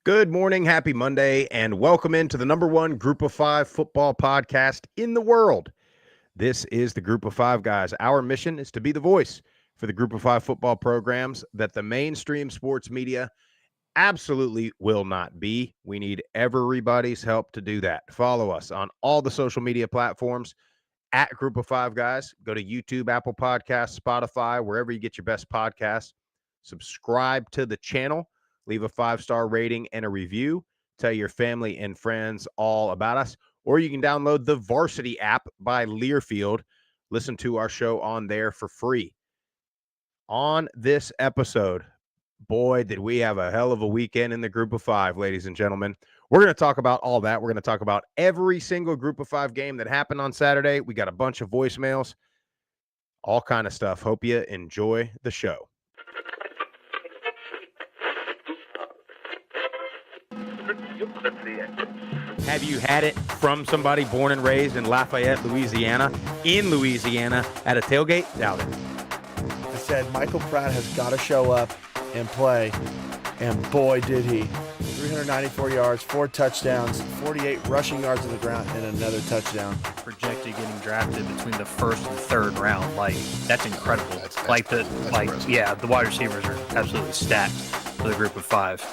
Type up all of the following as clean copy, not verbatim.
Good morning, happy Monday, and welcome into the number one Group of Five football podcast in the world. This is the Group of Five guys. Our mission is to be the voice for the Group of Five football programs that the mainstream sports media absolutely will not be. We need everybody's help to do that. Follow us on all the social media platforms at Group of Five guys. Go to YouTube, Apple Podcasts, Spotify, wherever you get your best podcasts. Subscribe to the channel. Leave a 5-star rating and a review. Tell your family and friends all about us. Or you can download the Varsity app by Learfield. Listen to our show on there for free. On this episode, boy, did we have a hell of a weekend in the Group of Five, ladies and gentlemen. We're going to talk about all that. We're going to talk about every single Group of Five game that happened on Saturday. We got a bunch of voicemails, all kind of stuff. Hope you enjoy the show. Have you had it from somebody born and raised in Lafayette, Louisiana, at a tailgate? Doubt it. I said Michael Pratt has got to show up and play, and boy did he. 394 yards, 4 touchdowns, 48 rushing yards on the ground, and another touchdown. Projected getting drafted between the first and third round, that's incredible. That's the wide receivers are absolutely stacked for the Group of Five.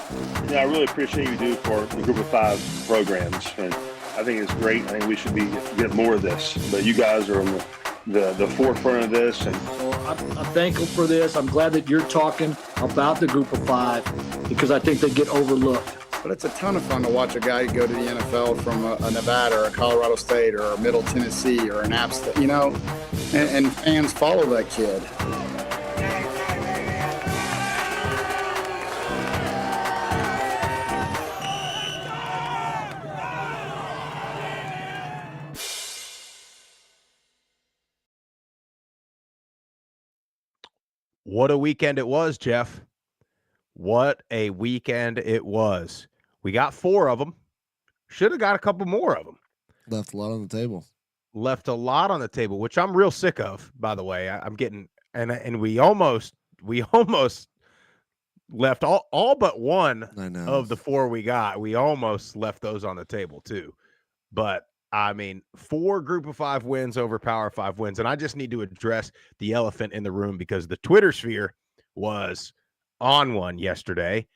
Yeah, I really appreciate you do for the Group of Five programs, and I think it's great. I think we should get more of this. But you guys are on the forefront of this, and so I'm thankful for this. I'm glad that you're talking about the Group of Five because I think they get overlooked. But it's a ton of fun to watch a guy go to the NFL from a Nevada or a Colorado State or a Middle Tennessee or an App State, and fans follow that kid. What a weekend it was, Jeff. What a weekend it was. We got 4 of them. Should have got a couple more of them. Left a lot on the table. Left a lot on the table, which I'm real sick of, by the way. I'm getting and we almost left all but one of the 4 we got. We almost left those on the table too. But I mean, 4 Group of 5 wins over Power 5 wins. And I just need to address the elephant in the room because the Twitter sphere was on one yesterday.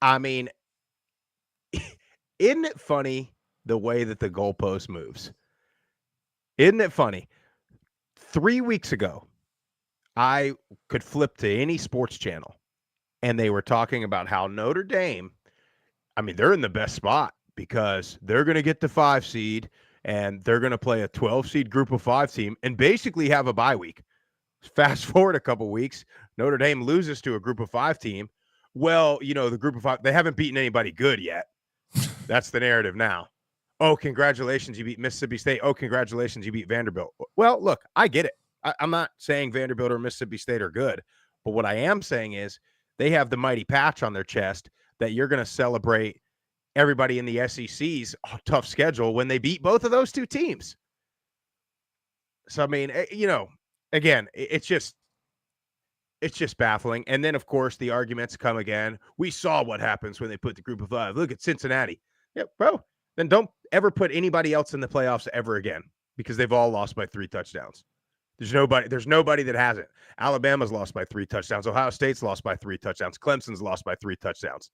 I mean, isn't it funny the way that the goalpost moves? Isn't it funny? 3 weeks ago, I could flip to any sports channel and they were talking about how Notre Dame, I mean, they're in the best spot because they're going to get the 5 seed and they're going to play a 12 seed Group of 5 team and basically have a bye week. Fast forward a couple weeks, Notre Dame loses to a Group of 5 team. Well, the Group of 5, they haven't beaten anybody good yet. That's the narrative now. Oh, congratulations, you beat Mississippi State. Oh, congratulations, you beat Vanderbilt. Well, look, I get it. I'm not saying Vanderbilt or Mississippi State are good. But what I am saying is they have the mighty patch on their chest that you're going to celebrate everybody in the SEC's tough schedule when they beat both of those 2 teams. So, I mean, again, it's just baffling. And then, of course, the arguments come again. We saw what happens when they put the Group of 5. Look at Cincinnati. Yeah, bro. Then don't ever put anybody else in the playoffs ever again because they've all lost by 3 touchdowns. There's nobody that hasn't. Alabama's lost by 3 touchdowns. Ohio State's lost by 3 touchdowns. Clemson's lost by 3 touchdowns.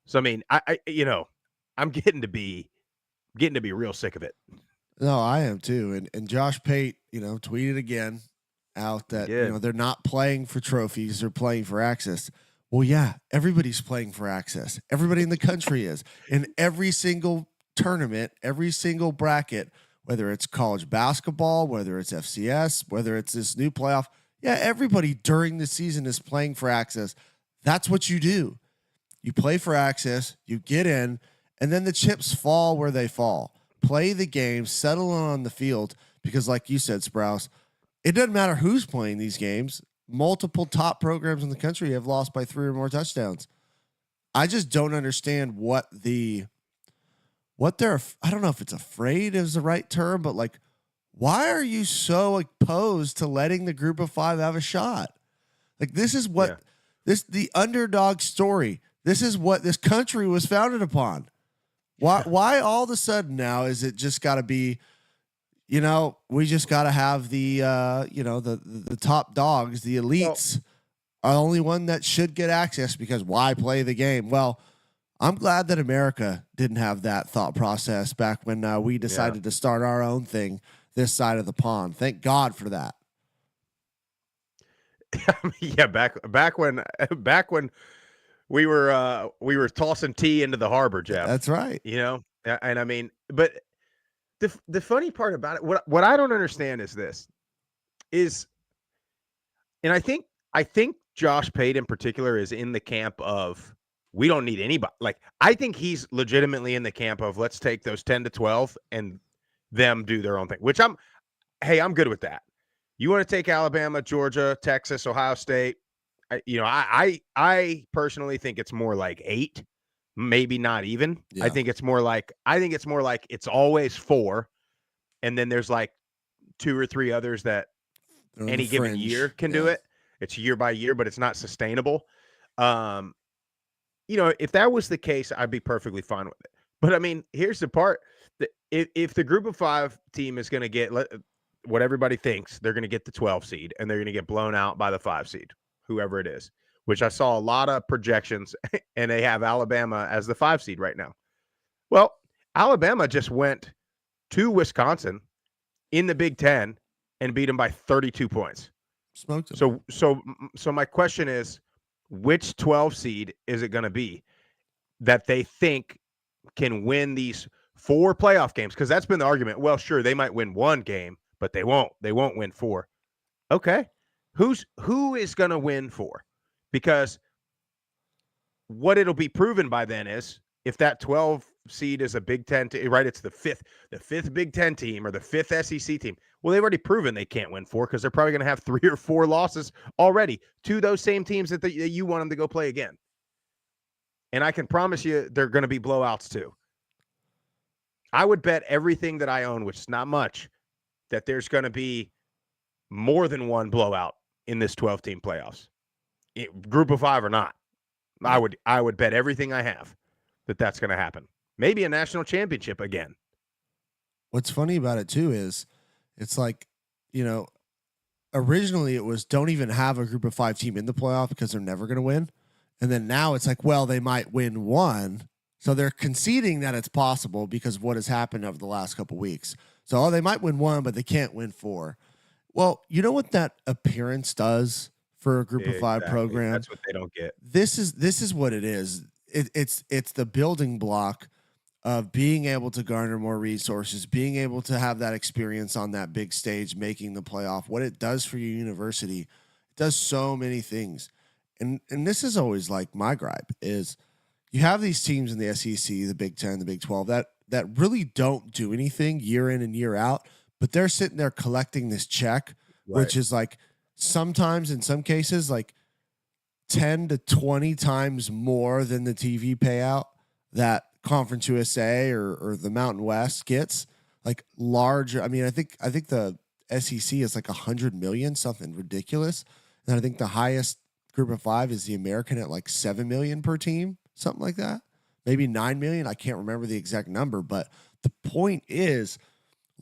So, I mean, I'm getting to be real sick of it. No, I am too. And Josh Pate, tweeted again out that they're not playing for trophies, they're playing for access. Well, yeah, everybody's playing for access. Everybody in the country is. In every single tournament, every single bracket, whether it's college basketball, whether it's FCS, whether it's this new playoff, yeah, everybody during the season is playing for access. That's what you do. You play for access, you get in, and then the chips fall where they fall. Play the game, settle on the field, because like you said, Sprouse, it doesn't matter who's playing these games. Multiple top programs in the country have lost by 3 or more touchdowns. I just don't understand what they're, I don't know if it's afraid is the right term, but like, why are you so opposed to letting the Group of 5 have a shot? Like, this is what the underdog story. This is what this country was founded upon. Why all of a sudden now is it just got to be, we just got to have the, the top dogs, the elites are the only one that should get access because why play the game? Well, I'm glad that America didn't have that thought process back when we decided to start our own thing this side of the pond. Thank God for that. Yeah, back when we were tossing tea into the harbor, Jeff. That's right. And I mean, but the funny part about it, what I don't understand is this, and I think Josh Pate in particular is in the camp of we don't need anybody. Like I think he's legitimately in the camp of let's take those 10 to 12 and them do their own thing, which I'm good with that. You want to take Alabama, Georgia, Texas, Ohio State. I personally think it's more like 8, maybe not even. Yeah. I think it's more like it's always 4, and then there's like 2 or 3 others that any given year can do it. It's year by year, but it's not sustainable. If that was the case, I'd be perfectly fine with it. But I mean, here's the part: that if the Group of 5 team is going to get what everybody thinks, they're going to get the 12 seed, and they're going to get blown out by the 5 seed. Whoever it is, which I saw a lot of projections, and they have Alabama as the 5 seed right now. Well, Alabama just went to Wisconsin in the Big Ten and beat them by 32 points. Smoked them. So my question is, which 12 seed is it going to be that they think can win these 4 playoff games? Because that's been the argument. Well, sure, they might win 1 game, but they won't win 4. Okay. Who is going to win 4? Because what it'll be proven by then is if that 12 seed is a Big Ten, right? It's the fifth Big Ten team or the 5th SEC team. Well, they've already proven they can't win 4 because they're probably going to have 3 or 4 losses already to those same teams that you want them to go play again. And I can promise you they're going to be blowouts too. I would bet everything that I own, which is not much, that there's going to be more than 1 blowout in this 12-team playoffs, Group of 5 or not. I would bet everything I have that that's going to happen. Maybe a national championship again. What's funny about it too is it's like, originally it was don't even have a Group of 5 team in the playoff because they're never going to win. And then now it's like, well, they might win 1. So they're conceding that it's possible because of what has happened over the last couple of weeks. So they might win 1, but they can't win 4. Well, you know what that appearance does for a Group of 5 program? That's what they don't get. This is what it is. It's the building block of being able to garner more resources, being able to have that experience on that big stage, making the playoff. What it does for your university, it does so many things. And this is always like my gripe is you have these teams in the SEC, the Big 10, the Big 12 that really don't do anything year in and year out. But they're sitting there collecting this check, right, which is like sometimes in some cases like 10 to 20 times more than the TV payout that Conference USA or the Mountain West gets. Like larger. I mean, I think the SEC is like 100 million, something ridiculous. And I think the highest Group of 5 is the American at like 7 million per team, something like that. Maybe 9 million. I can't remember the exact number, but the point is,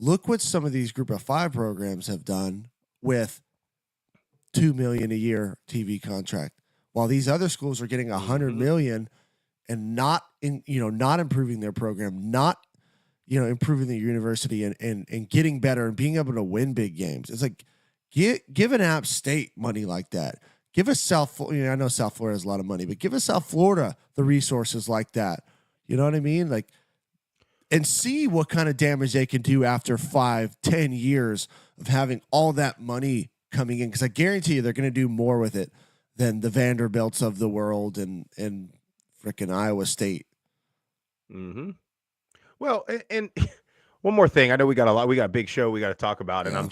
look what some of these Group of 5 programs have done with $2 million a year TV contract, while these other schools are getting $100 million and not improving their program, not improving the university and getting better and being able to win big games. It's like give an App State money like that. Give us I know South Florida has a lot of money, but give us South Florida the resources like that. You know what I mean? Like. And see what kind of damage they can do after 5-10 years of having all that money coming in. Because I guarantee you they're going to do more with it than the Vanderbilts of the world and frickin' Iowa State. Mm-hmm. Well, and one more thing. I know we got a big show we got to talk about, and I'm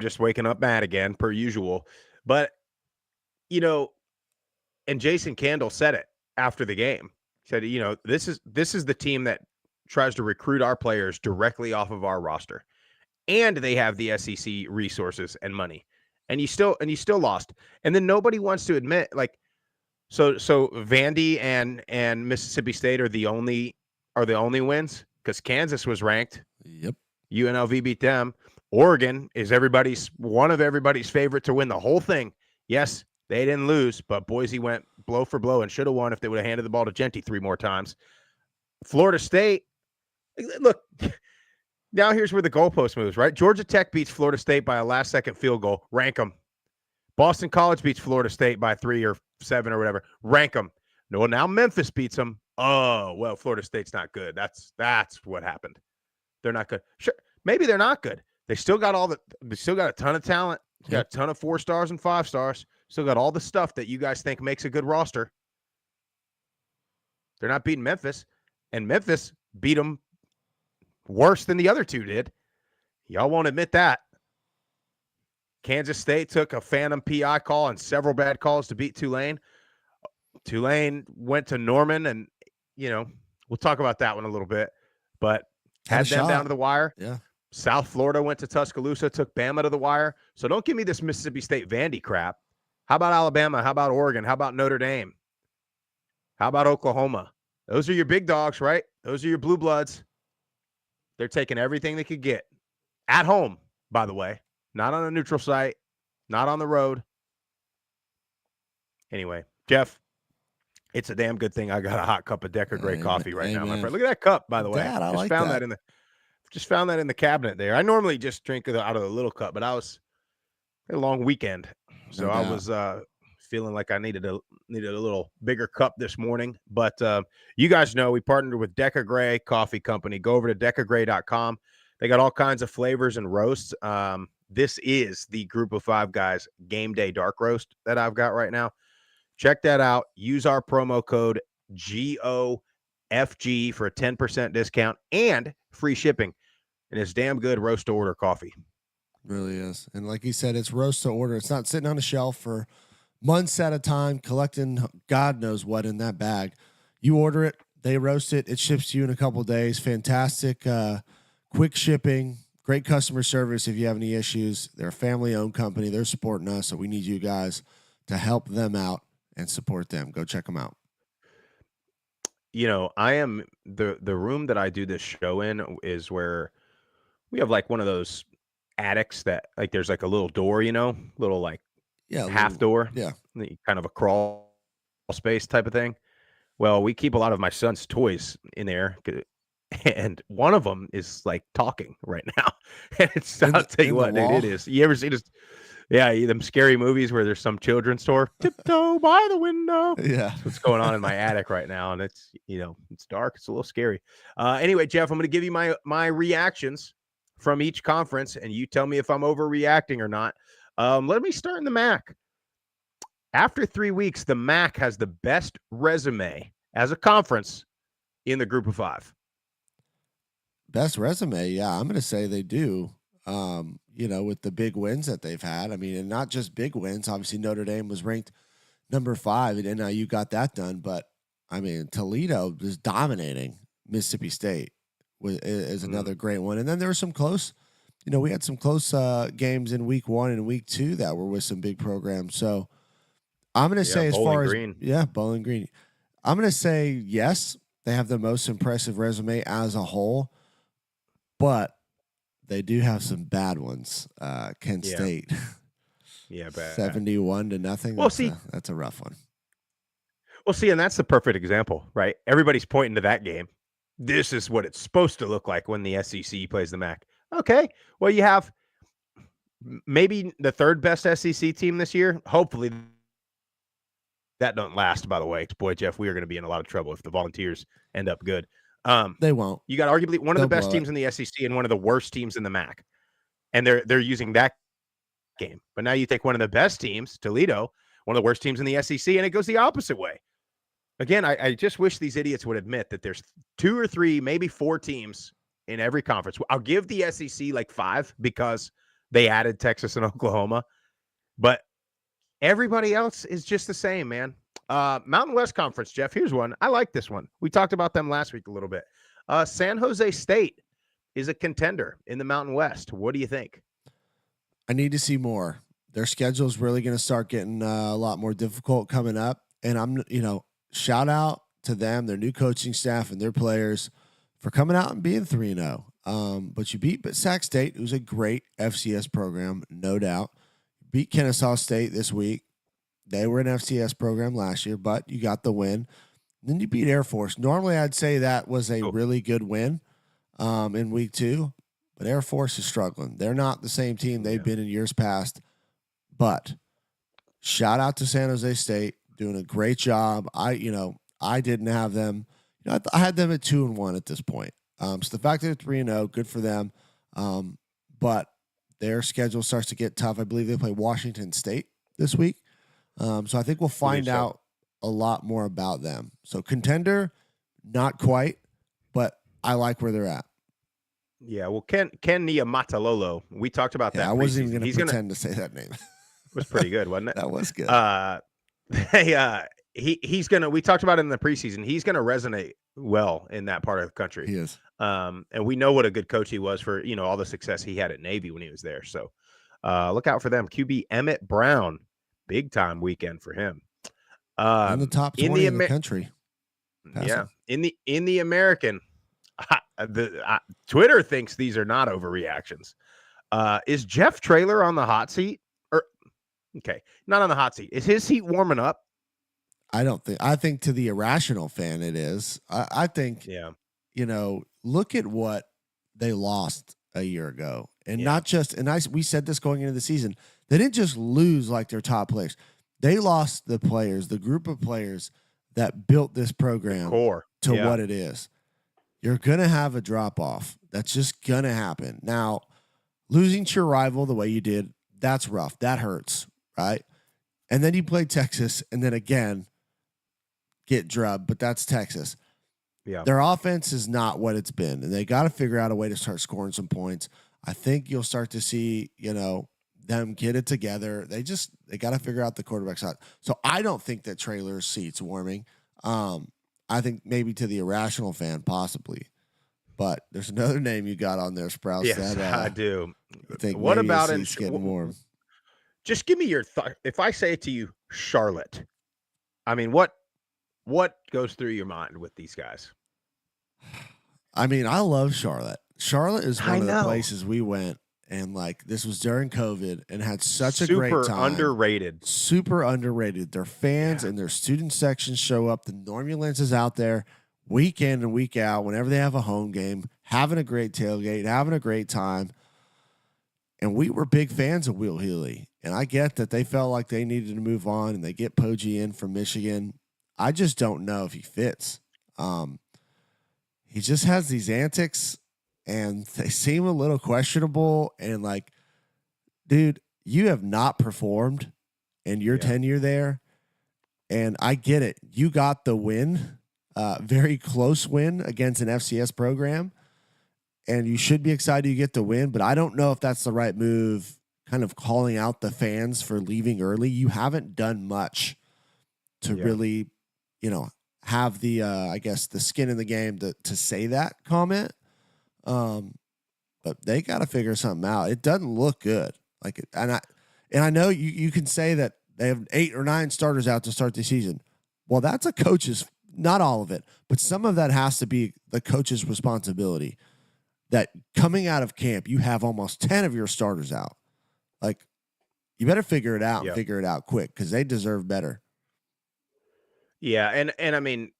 just waking up mad again, per usual. But, and Jason Candle said it after the game. Said, this is the team that tries to recruit our players directly off of our roster, and they have the SEC resources and money, and you still lost. And then nobody wants to admit, like, So Vandy and Mississippi State are the only wins, because Kansas was ranked. Yep. UNLV beat them. Oregon is one of everybody's favorite to win the whole thing. Yes, they didn't lose, but Boise went blow for blow and should have won if they would have handed the ball to Genty 3 more times. Florida State, look, now here's where the goalpost moves, right? Georgia Tech beats Florida State by a last-second field goal. Rank them. Boston College beats Florida State by 3 or 7 or whatever. Rank them. No, now Memphis beats them. Oh, well, Florida State's not good. That's what happened. They're not good. Sure, maybe they're not good. They still got a ton of talent. Got a ton of 4 stars and 5 stars. Still got all the stuff that you guys think makes a good roster. They're not beating Memphis, and Memphis beat them worse than the other 2 did. Y'all won't admit that. Kansas State took a phantom PI call and several bad calls to beat Tulane. Tulane went to Norman, and, we'll talk about that one a little bit, but had them down to the wire. Yeah. South Florida went to Tuscaloosa, took Bama to the wire. So don't give me this Mississippi State Vandy crap. How about Alabama? How about Oregon? How about Notre Dame? How about Oklahoma? Those are your big dogs, right? Those are your blue bloods. They're taking everything they could get. At home, by the way. Not on a neutral site. Not on the road. Anyway, Jeff, it's a damn good thing I got a hot cup of Decker Gray coffee right now, my friend. Look at that cup, by the way. Dad, I just found that in the cabinet there. I normally just drink it out of the little cup, but I was a long weekend, so I was feeling like I needed a little bigger cup this morning. But you guys know we partnered with Decker Gray Coffee Company. Go over to deckergray.com. They got all kinds of flavors and roasts. This is the Group of 5 guys game day dark roast that I've got right now. Check that out. Use our promo code GOFG for a 10% discount and free shipping. And it's damn good roast to order coffee. Really is. And like you said, it's roast to order. It's not sitting on a shelf for months at a time, collecting God knows what in that bag. You order it, they roast it, it ships to you in a couple of days. Fantastic, quick shipping, great customer service if you have any issues. They're a family-owned company. They're supporting us, so we need you guys to help them out and support them. Go check them out. I am the room that I do this show in is where we have like one of those attics that like there's like a little door, little like half door, kind of a crawl space type of thing. Well, we keep a lot of my son's toys in there, and one of them is like talking right now. And I'll tell you what, dude, it is. You ever see this? Yeah, them scary movies where there's some children's store, tiptoe by the window. Yeah. That's what's going on in my attic right now. And it's, it's dark. It's a little scary. Anyway, Jeff, I'm going to give you my reactions from each conference, and you tell me if I'm overreacting or not. Let me start in the MAC. After 3 weeks, the MAC has the best resume as a conference in the Group of 5. Best resume? Yeah, I'm going to say they do. With the big wins that they've had. I mean, and not just big wins. Obviously, Notre Dame was ranked number 5, and NIU got that done. But, I mean, Toledo is dominating Mississippi State is another great one. And then there were some close, we had some close games in week 1 and week 2 that were with some big programs. So I'm going to say as far as Bowling Green, I'm going to say, yes, they have the most impressive resume as a whole, but they do have some bad ones. Kent State. Yeah, bad. 71-0. Well, that's a rough one. Well, see, and that's the perfect example, right? Everybody's pointing to that game. This is what it's supposed to look like when the SEC plays the MAC. Okay, well, you have maybe the 3rd best SEC team this year. Hopefully that don't last, by the way. Boy, Jeff, we are going to be in a lot of trouble if the Volunteers end up good. They won't. You got arguably one of the best teams in the SEC and one of the worst teams in the MAC. And they're using that game. But now you take one of the best teams, Toledo, one of the worst teams in the SEC, and it goes the opposite way. Again, I just wish these idiots would admit that there's 2 or 3, maybe 4 teams in every conference. I'll give the SEC like 5 because they added Texas and Oklahoma. But everybody else is just the same, man. Mountain West Conference, Jeff, here's one. I like this one. We talked about them last week a little bit. San Jose State is a contender in the Mountain West. What do you think? I need to see more. Their schedule is really going to start getting a lot more difficult coming up. And I'm, shout out to them, their new coaching staff, and their players for coming out and being 3-0. But you beat Sac State, who's a great FCS program, no doubt. Beat Kennesaw State this week. They were an FCS program last year, but you got the win. Then you beat Air Force. Normally, I'd say that was a really good win in week 2, but Air Force is struggling. They're not the same team they've been in years past. But shout out to San Jose State, doing a great job. I didn't have them. I had them at 2-1 at this point. So the fact that they're 3-0, good for them. But their schedule starts to get tough. I believe they play Washington State this week. So I think we'll find out a lot more about them. So contender, not quite, but I like where they're at. Yeah, well, Ken Niumatalolo, we talked about that. I wasn't even going to pretend to say that name. It was pretty good, wasn't it? That was good. He's gonna. We talked about it in the preseason. He's gonna resonate well in that part of the country. He is. And we know what a good coach he was for all the success he had at Navy when he was there. So look out for them. QB Emmett Brown, big time weekend for him. In the top 20 in the country. Yeah, in the American, Twitter thinks these are not overreactions. Is Jeff Traylor on the hot seat? Okay, not on the hot seat. Is his seat warming up? I think to the irrational fan it is. I think, look at what they lost a year ago. And not just, we said this going into the season, they didn't just lose like their top players. They lost the players, the group of players that built this program to what it is. You're going to have a drop off. That's just going to happen. Now, losing to your rival the way you did, that's rough. That hurts, right? And then you play Texas, and then again, get drubbed, but that's Texas. Yeah. Their offense is not what it's been, and they got to figure out a way to start scoring some points. I think you'll start to see, them get it together. They got to figure out the quarterback side. So I don't think that Traylor's seat's warming. I think maybe to the irrational fan, possibly. But there's another name you got on there, Sprouse. Yes, that, I do. I think what about it's getting warm? Just give me your thought. If I say to you, Charlotte, I mean, what goes through your mind with these guys? I mean, I love Charlotte. Charlotte is one of the places we went, and this was during COVID, and had such a great time. Super underrated. Their fans and their student sections show up. The Normulence is out there week in and week out whenever they have a home game, having a great tailgate, having a great time. And we were big fans of Will Healy. And I get that they felt like they needed to move on, and they get Poggi in from Michigan. I just don't know if he fits. He just has these antics, and they seem a little questionable. And dude, you have not performed in your tenure there. And I get it. You got the win, very close win against an FCS program. And you should be excited you get the win, but I don't know if that's the right move, kind of calling out the fans for leaving early. You haven't done much to really, have the, the skin in the game to say that comment. But they got to figure something out. It doesn't look good. And I know you can say that they have 8 or 9 starters out to start the season. Well, that's a coach's, not all of it, but some of that has to be the coach's responsibility. That coming out of camp, you have almost 10 of your starters out. You better figure it out and figure it out quick, because they deserve better. Yeah, and I mean,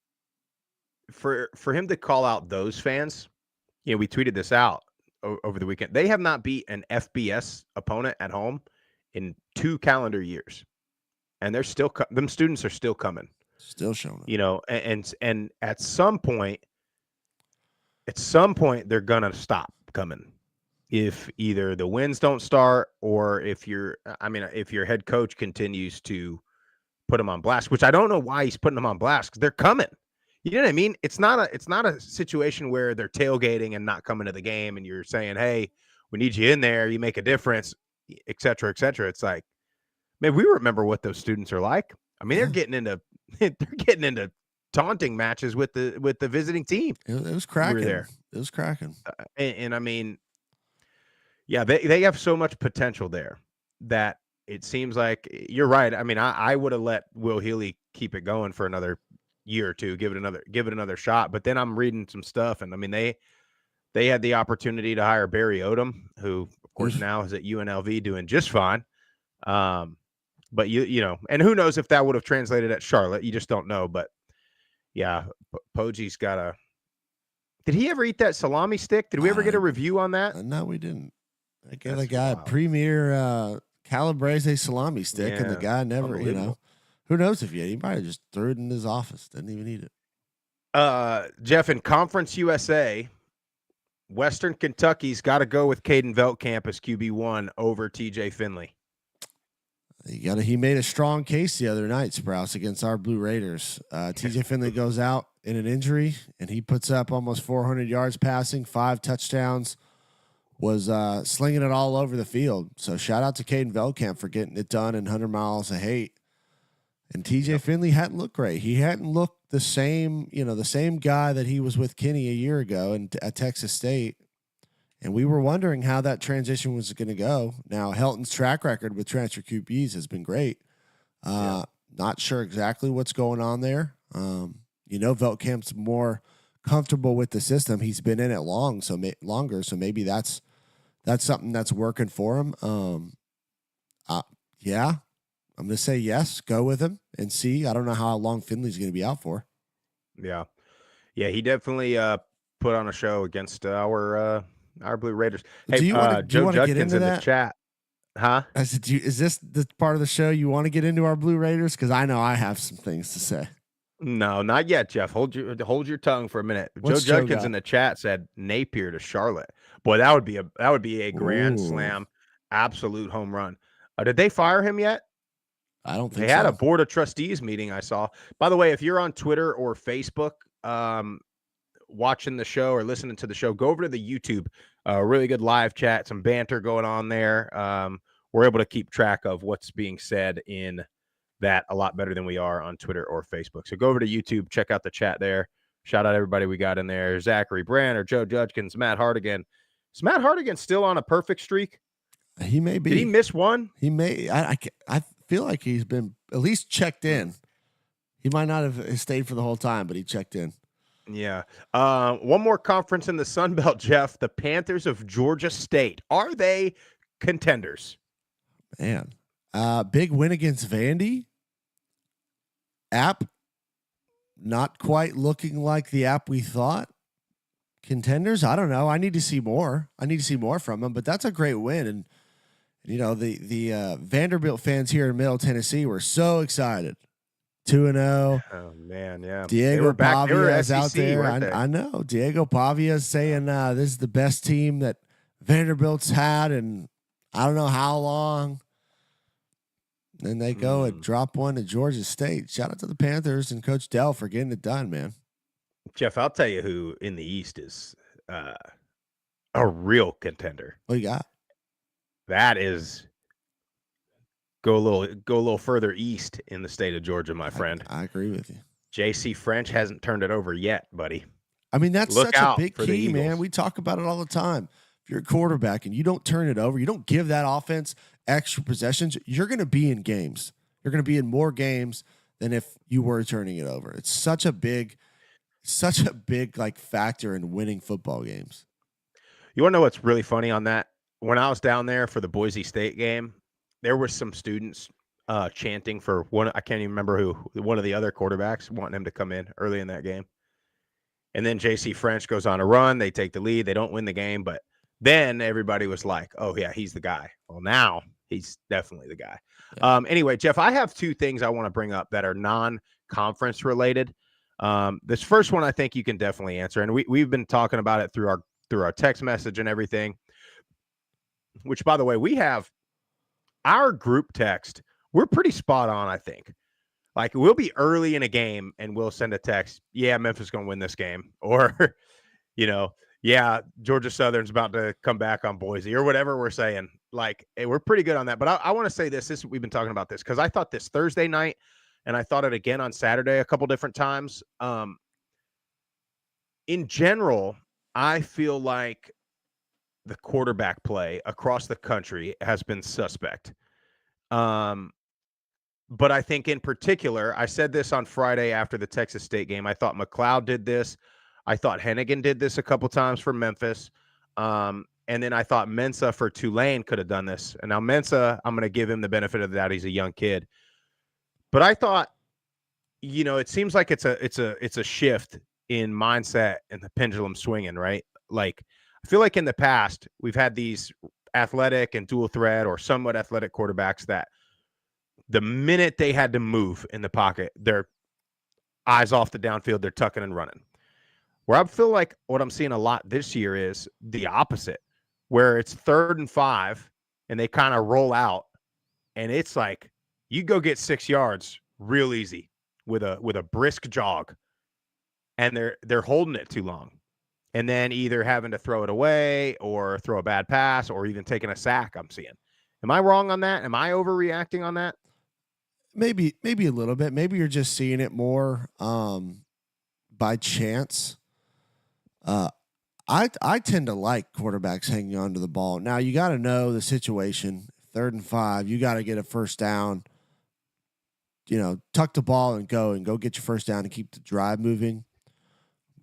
for him to call out those fans, we tweeted this out over the weekend. They have not beat an FBS opponent at home in 2 calendar years, and they're still them students are still coming, still showing up. And at some point. At some point, they're going to stop coming if either the wins don't start, or if your head coach continues to put them on blast, which I don't know why he's putting them on blast, because they're coming. You know what I mean? It's not a situation where they're tailgating and not coming to the game, and you're saying, hey, we need you in there. You make a difference, et cetera, et cetera. It's like, man, we remember what those students are like. I mean, they're getting into taunting matches with the visiting team. It was cracking. We were there. It was cracking. And I mean, they have so much potential there that it seems like you're right. I mean, I would have let Will Healy keep it going for another year or two, give it another shot. But then I'm reading some stuff, and I mean, they had the opportunity to hire Barry Odom, who of course now is at UNLV doing just fine. But you know, and who knows if that would have translated at Charlotte? You just don't know. But yeah, Poji's got a. Did he ever eat that salami stick? Did we ever get a review on that? No, we didn't. I gave the guy a premier Calabrese salami stick, and the guy never, you know, who knows if he might have just threw it in his office, didn't even eat it. Jeff, in Conference USA, Western Kentucky's got to go with Caden Veltkamp as QB1 over TJ Finley. He made a strong case the other night, Sprouse, against our Blue Raiders. TJ Finley goes out in an injury, and he puts up almost 400 yards passing, 5 touchdowns, was slinging it all over the field. So shout out to Caden Veltkamp for getting it done in 100 miles of hate. And TJ Finley hadn't looked great. He hadn't looked the same, the same guy that he was with Kenny a year ago at Texas State. And we were wondering how that transition was going to go. Now, Helton's track record with transfer QBs has been great. Not sure exactly what's going on there. Veltkamp's more comfortable with the system. He's been in it longer, so maybe that's something that's working for him. I'm going to say yes, go with him and see. I don't know how long Finley's going to be out for. Yeah, he definitely put on a show against our Blue Raiders. Hey, Joe Judkins in the chat. Huh? I said, is this the part of the show you want to get into our Blue Raiders? Because I know I have some things to say. No, not yet, Jeff. Hold your tongue for a minute. What's Joe Judkins in the chat said Napier to Charlotte. Boy, that would be a grand slam, absolute home run. Did they fire him yet? I don't think they had a board of trustees meeting. I saw. By the way, if you're on Twitter or Facebook, watching the show or listening to the show, go over to the YouTube. Really good live chat, some banter going on there. We're able to keep track of what's being said in that a lot better than we are on Twitter or Facebook. So go over to YouTube, check out the chat there. Shout out everybody we got in there. Zachary Branner, Joe Judkins, Matt Hardigan. Is Matt Hardigan still on a perfect streak? He may be. Did he miss one? He may. I feel like he's been at least checked in. He might not have stayed for the whole time, but he checked in. Yeah. One more conference in the Sun Belt, Jeff. The Panthers of Georgia State. Are they contenders? Man. Big win against Vandy. App not quite looking like the app we thought. Contenders, I don't know. I need to see more. From them, but that's a great win. And the Vanderbilt fans here in Middle Tennessee were so excited. 2-0. Oh man, yeah. Diego Pavia is out there. I know. Diego Pavia is saying this is the best team that Vanderbilt's had in I don't know how long. Then they go and drop one to Georgia State. Shout out to the Panthers and Coach Dell for getting it done, man. Jeff, I'll tell you who in the East is a real contender. What you got? That is go a little further east in the state of Georgia, my friend. I agree with you. JC French hasn't turned it over yet, buddy. I mean, that's such a big key, man. We talk about it all the time. If you're a quarterback and you don't turn it over, you don't give that offense extra possessions, you're going to be in games. You're going to be in more games than if you were turning it over. It's such a big like factor in winning football games. You want to know what's really funny on that? When I was down there for the Boise State game, there were some students chanting for one. I can't even remember who, one of the other quarterbacks, wanting him to come in early in that game. And then JC French goes on a run. They take the lead. They don't win the game, but then everybody was like, oh yeah, he's the guy. Well, now he's definitely the guy. Yeah. Anyway, Jeff, I have two things I want to bring up that are non-conference related. This first one I think you can definitely answer, and we've been talking about it through our text message and everything, which, by the way, we have our group text. We're pretty spot on, I think. Like, we'll be early in a game and we'll send a text, yeah, Memphis going to win this game, or, yeah, Georgia Southern's about to come back on Boise, or whatever we're saying. Like, we're pretty good on that. But I want to say this, we've been talking about this because I thought this Thursday night, and I thought it again on Saturday a couple different times. In general, I feel like the quarterback play across the country has been suspect. But I think in particular, I said this on Friday after the Texas State game. I thought McLeod did this. I thought Hennigan did this a couple times for Memphis. And then I thought Mensah for Tulane could have done this. And now Mensah, I'm going to give him the benefit of the doubt. He's a young kid. But I thought, it seems like it's a shift in mindset and the pendulum swinging, right? Like, I feel like in the past, we've had these athletic and dual threat or somewhat athletic quarterbacks that the minute they had to move in the pocket, their eyes off the downfield, they're tucking and running. Where I feel like what I'm seeing a lot this year is the opposite, where it's 3rd and 5 and they kind of roll out, and it's like you go get 6 yards real easy with a brisk jog, and they're holding it too long, and then either having to throw it away or throw a bad pass or even taking a sack. I'm seeing. Am I wrong on that? Am I overreacting on that? Maybe a little bit. Maybe you're just seeing it more by chance. I tend to like quarterbacks hanging on to the ball. Now you got to know the situation. 3rd and 5, you got to get a first down. Tuck the ball and go get your first down and keep the drive moving.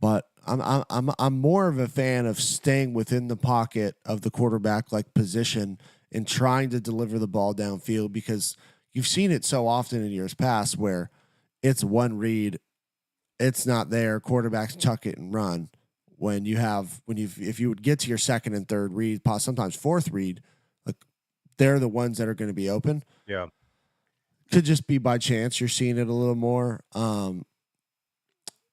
But I'm more of a fan of staying within the pocket of the quarterback like position and trying to deliver the ball downfield, because you've seen it so often in years past where it's one read, it's not there, quarterbacks chuck it and run. If you would get to your 2nd and 3rd read, sometimes 4th read, like they're the ones that are going to be open. Yeah. Could just be by chance you're seeing it a little more.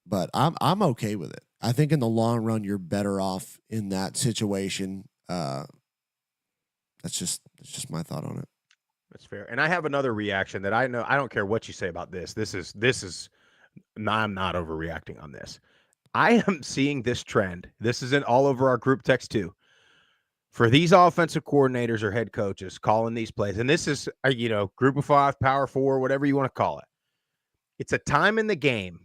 But I'm okay with it. I think in the long run you're better off in that situation. That's just my thought on it. That's fair. And I have another reaction that I know. I don't care what you say about this. This is I'm not overreacting on this. I am seeing this trend. This is all over our group text too. For these offensive coordinators or head coaches calling these plays, and this is group of 5, power 4, whatever you want to call it. It's a time in the game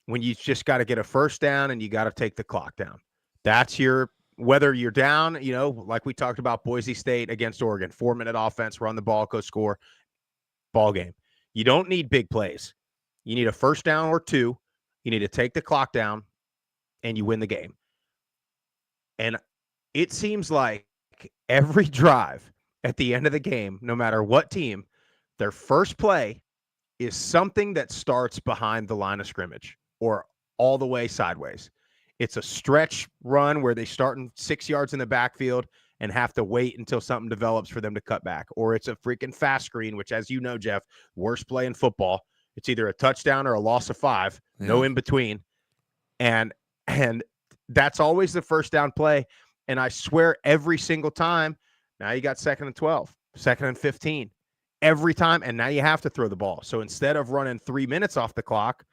when you just got to get a first down and you got to take the clock down. That's whether you're down, like we talked about Boise State against Oregon, 4-minute offense, run the ball, go score, ball game. You don't need big plays. You need a first down or 2. You need to take the clock down and you win the game. And it seems like every drive at the end of the game, no matter what team, their first play is something that starts behind the line of scrimmage or all the way sideways. It's a stretch run where they start in 6 yards in the backfield and have to wait until something develops for them to cut back. Or it's a freaking fast screen, which, as you know, Jeff, worst play in football. It's either a touchdown or a loss of 5, no in between. And that's always the first down play. And I swear every single time, now you got 2nd and 12, 2nd and 15, every time. And now you have to throw the ball. So instead of running 3 minutes off the clock,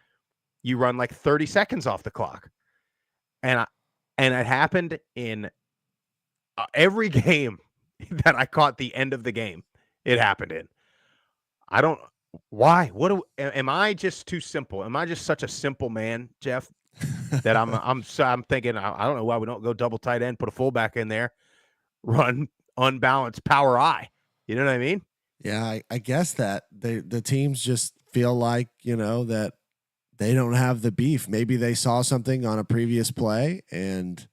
you run like 30 seconds off the clock. And it happened in every game that I caught the end of the game. It happened in. I don't. Why? Am I just too simple? Am I just such a simple man, Jeff? That I'm thinking I don't know why we don't go double tight end, put a fullback in there, run unbalanced power I. You know what I mean? Yeah, I guess that the teams just feel like that they don't have the beef. Maybe they saw something on a previous play and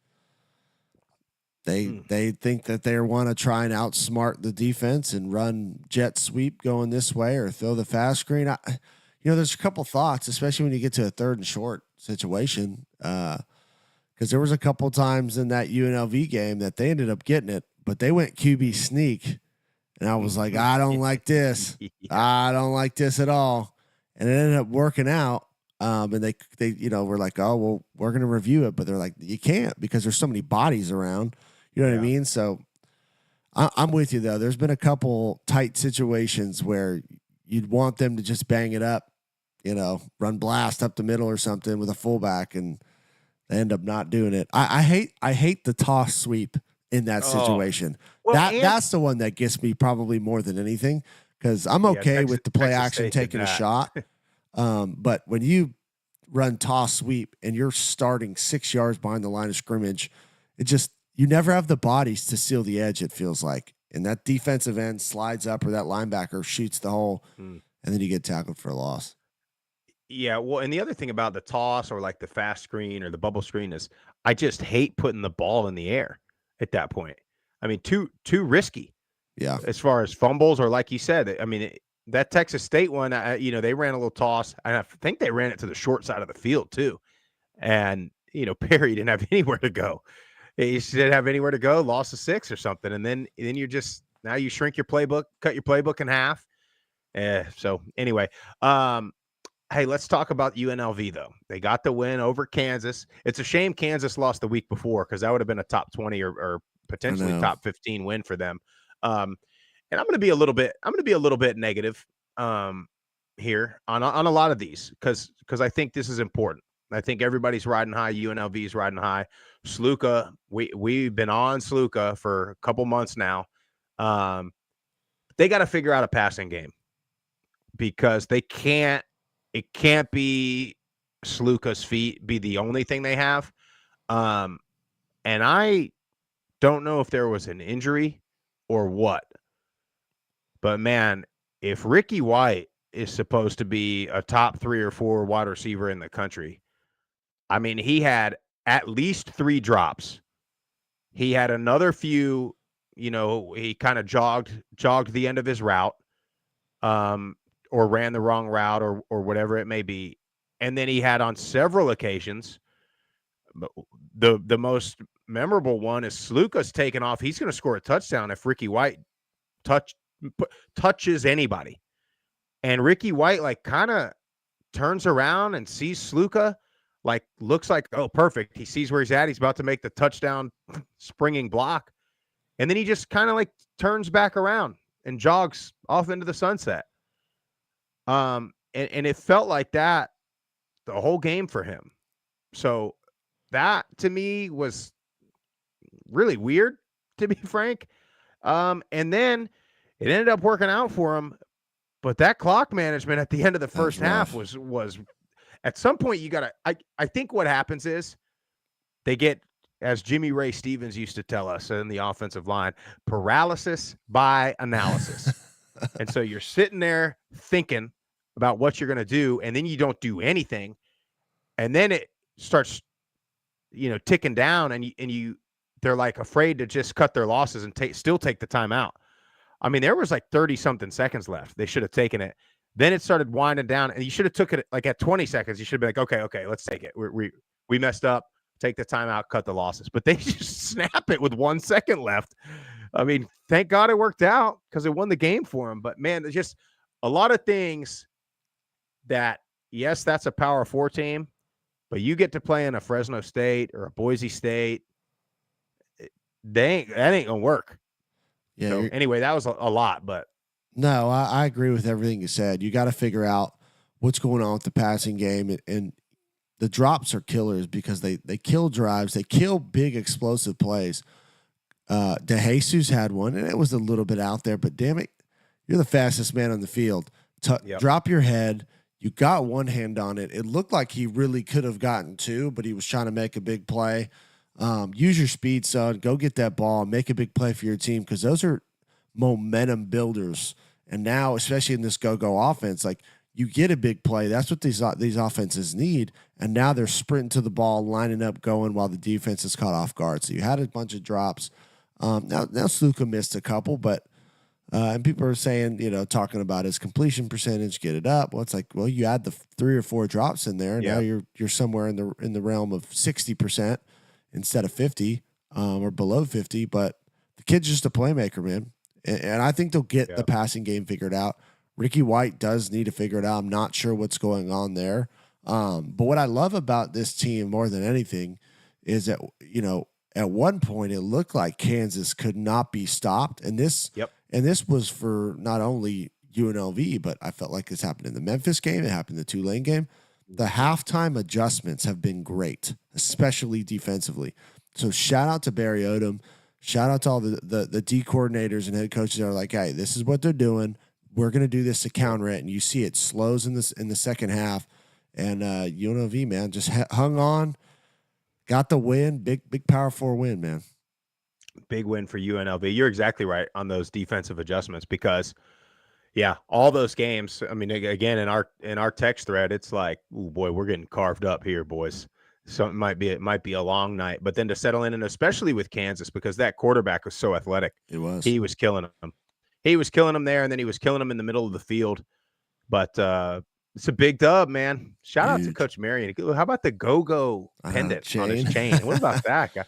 they think that they want to try and outsmart the defense and run jet sweep going this way or throw the fast screen. There's a couple thoughts, especially when you get to a 3rd and short situation. Because there was a couple times in that UNLV game that they ended up getting it, but they went QB sneak. And I was like, I don't like this. I don't like this at all. And it ended up working out. And they were like, oh, well, we're going to review it. But they're like, you can't because there's so many bodies around. You know what I mean? So I'm with you, though. There's been a couple tight situations where you'd want them to just bang it up, run blast up the middle or something with a fullback, and they end up not doing it. I hate the toss sweep in that situation. Well, that's the one that gets me probably more than anything, because I'm okay with the play action taking a shot. But when you run toss sweep and you're starting 6 yards behind the line of scrimmage, you never have the bodies to seal the edge, it feels like. and that defensive end slides up or that linebacker shoots the hole, and then you get tackled for a loss. Yeah, well, and the other thing about the toss or like the fast screen or the bubble screen is I just hate putting the ball in the air at that point. I mean, too risky. Yeah. As far as fumbles or like you said, I mean, that Texas State one, they ran a little toss, and I think they ran it to the short side of the field too. And, Perry didn't have anywhere to go. He didn't have anywhere to go, lost a 6 or something. And then you're just, now you shrink your playbook, cut your playbook in half. So anyway, hey, let's talk about UNLV, though. They got the win over Kansas. It's a shame Kansas lost the week before because that would have been a top 20 or potentially top 15 win for them. And I'm going to be a little bit negative here on a lot of these because I think this is important. I think everybody's riding high. UNLV is riding high. Sluka, we've been on Sluka for a couple months now. They got to figure out a passing game because it can't be Sluka's feet be the only thing they have. And I don't know if there was an injury or what, but man, if Ricky White is supposed to be a top 3 or 4 wide receiver in the country, I mean, he had at least 3 drops. He had another few, he kind of jogged the end of his route, or ran the wrong route or whatever it may be. And then he had on several occasions, the most memorable one is Sluka's taken off. He's going to score a touchdown if Ricky White touches anybody. And Ricky White kind of turns around and sees Sluka, looks like, oh, perfect. He sees where he's at. He's about to make the touchdown springing block. And then he just kind of turns back around and jogs off into the sunset. And it felt like that the whole game for him. So that to me was really weird, to be frank. And then it ended up working out for him. But that clock management at the end of the first half was at some point you got to I think what happens is they get, as Jimmy Ray Stevens used to tell us in the offensive line, paralysis by analysis. And so you're sitting there thinking about what you're going to do, and then you don't do anything. And then it starts, ticking down, and they're afraid to just cut their losses and still take the timeout. I mean, there was 30-something seconds left. They should have taken it. Then it started winding down, and you should have took it at 20 seconds. You should have been okay, let's take it. We messed up. Take the timeout, cut the losses. But they just snap it with 1 second left. I mean, thank God it worked out because it won the game for them. But, man, there's just a lot of things that, yes, that's a Power 4 team, but you get to play in a Fresno State or a Boise State. That ain't going to work. Yeah. So anyway, that was a lot, but. No, I agree with everything you said. You got to figure out what's going on with the passing game, and the drops are killers because they kill drives. They kill big explosive plays. DeJesus had one, and it was a little bit out there, but damn it, you're the fastest man on the field. Drop your head. You got one hand on it. It looked like he really could have gotten 2, but he was trying to make a big play. Use your speed, son. Go get that ball. Make a big play for your team because those are momentum builders. And now, especially in this go-go offense, you get a big play. That's what these offenses need. And now they're sprinting to the ball, lining up, going while the defense is caught off guard. So you had a bunch of drops. Now Sluka missed a couple, but and people are saying, talking about his completion percentage, get it up. Well, it's you add the 3 or 4 drops in there. Yeah. Now you're somewhere in the realm of 60% instead of 50 or below 50. But the kid's just a playmaker, man. And I think they'll get the passing game figured out. Ricky White does need to figure it out. I'm not sure what's going on there. But what I love about this team more than anything is that, at one point it looked like Kansas could not be stopped. And this was for not only UNLV, but I felt like this happened in the Memphis game. It happened in the Tulane game. The halftime adjustments have been great, especially defensively. So shout out to Barry Odom. Shout out to all the D coordinators and head coaches that are like, hey, this is what they're doing. We're going to do this to counter it. And you see it slows in the second half. And UNLV, man, just hung on, got the win. Big Power 4 win, man. Big win for UNLV. You're exactly right on those defensive adjustments because, yeah, all those games. I mean, again, in our text thread, it's like, oh boy, we're getting carved up here, boys. So it might be a long night, but then to settle in, and especially with Kansas, because that quarterback was so athletic. It was. He was killing them. He was killing them there, and then he was killing them in the middle of the field. But it's a big dub, man. Shout out to Coach Marion. How about the go-go pendant on his chain? What about that guy?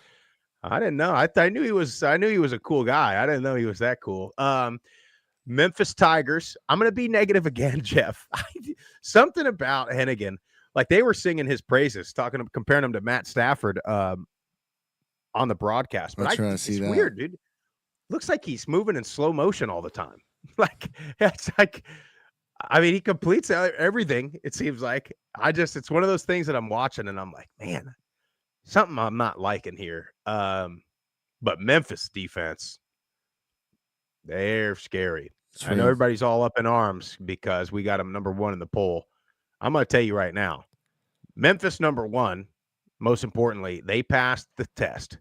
I didn't know. I knew he was a cool guy. I didn't know he was that cool. Memphis Tigers. I'm going to be negative again, Jeff. Something about Hennigan. Like they were singing his praises, comparing him to Matt Stafford on the broadcast. But it's weird, dude. Looks like he's moving in slow motion all the time. I mean, he completes everything, it seems like. It's one of those things that I'm watching and I'm like, man, something I'm not liking here. But Memphis defense, they're scary. I know everybody's all up in arms because we got them number 1 in the poll. I'm going to tell you right now, Memphis number 1, most importantly, they passed the test.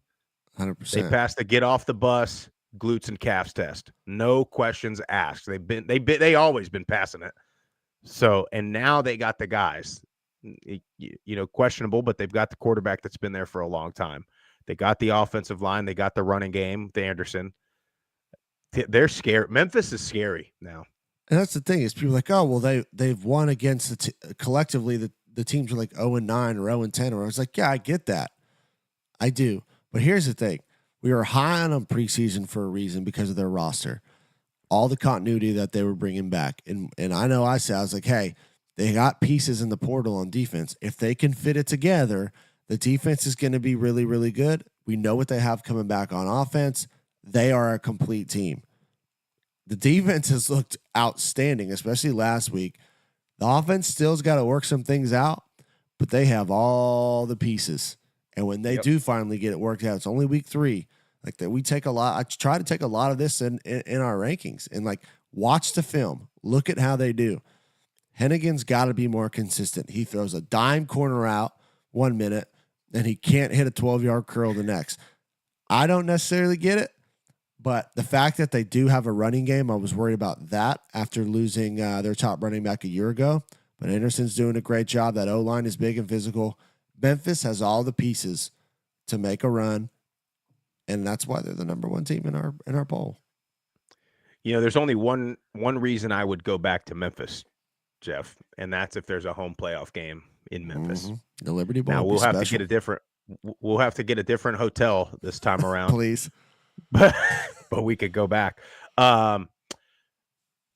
100%. They passed the get off the bus, glutes and calves test. No questions asked. They always been passing it. So, and now they got the guys, questionable, but they've got the quarterback that's been there for a long time. They got the offensive line. They got the running game with Anderson. They're scared. Memphis is scary now. And that's the thing is people are like, oh, well, they've won against collectively the teams are like 0-9 or 0-10. Or I was like, yeah, I get that. I do. But here's the thing. We were high on them preseason for a reason because of their roster. All the continuity that they were bringing back. And I know I was like, hey, they got pieces in the portal on defense. If they can fit it together, the defense is going to be really, really good. We know what they have coming back on offense. They are a complete team. The defense has looked outstanding, especially last week. The offense still's got to work some things out, but they have all the pieces. And when they do finally get it worked out, it's only week 3. Like that, we take a lot. I try to take a lot of this in our rankings and like watch the film, look at how they do. Hennigan's got to be more consistent. He throws a dime corner out 1 minute, and he can't hit a 12-yard curl the next. I don't necessarily get it, but the fact that they do have a running game, I was worried about that after losing their top running back a year ago. But Anderson's doing a great job. That O-line is big and physical. Memphis has all the pieces to make a run. And that's why they're the number 1 team in our poll. There's only one reason I would go back to Memphis, Jeff, and that's if there's a home playoff game in Memphis. Mm-hmm. The Liberty Bowl. Now we'll have to get a different hotel this time around, please. But we could go back.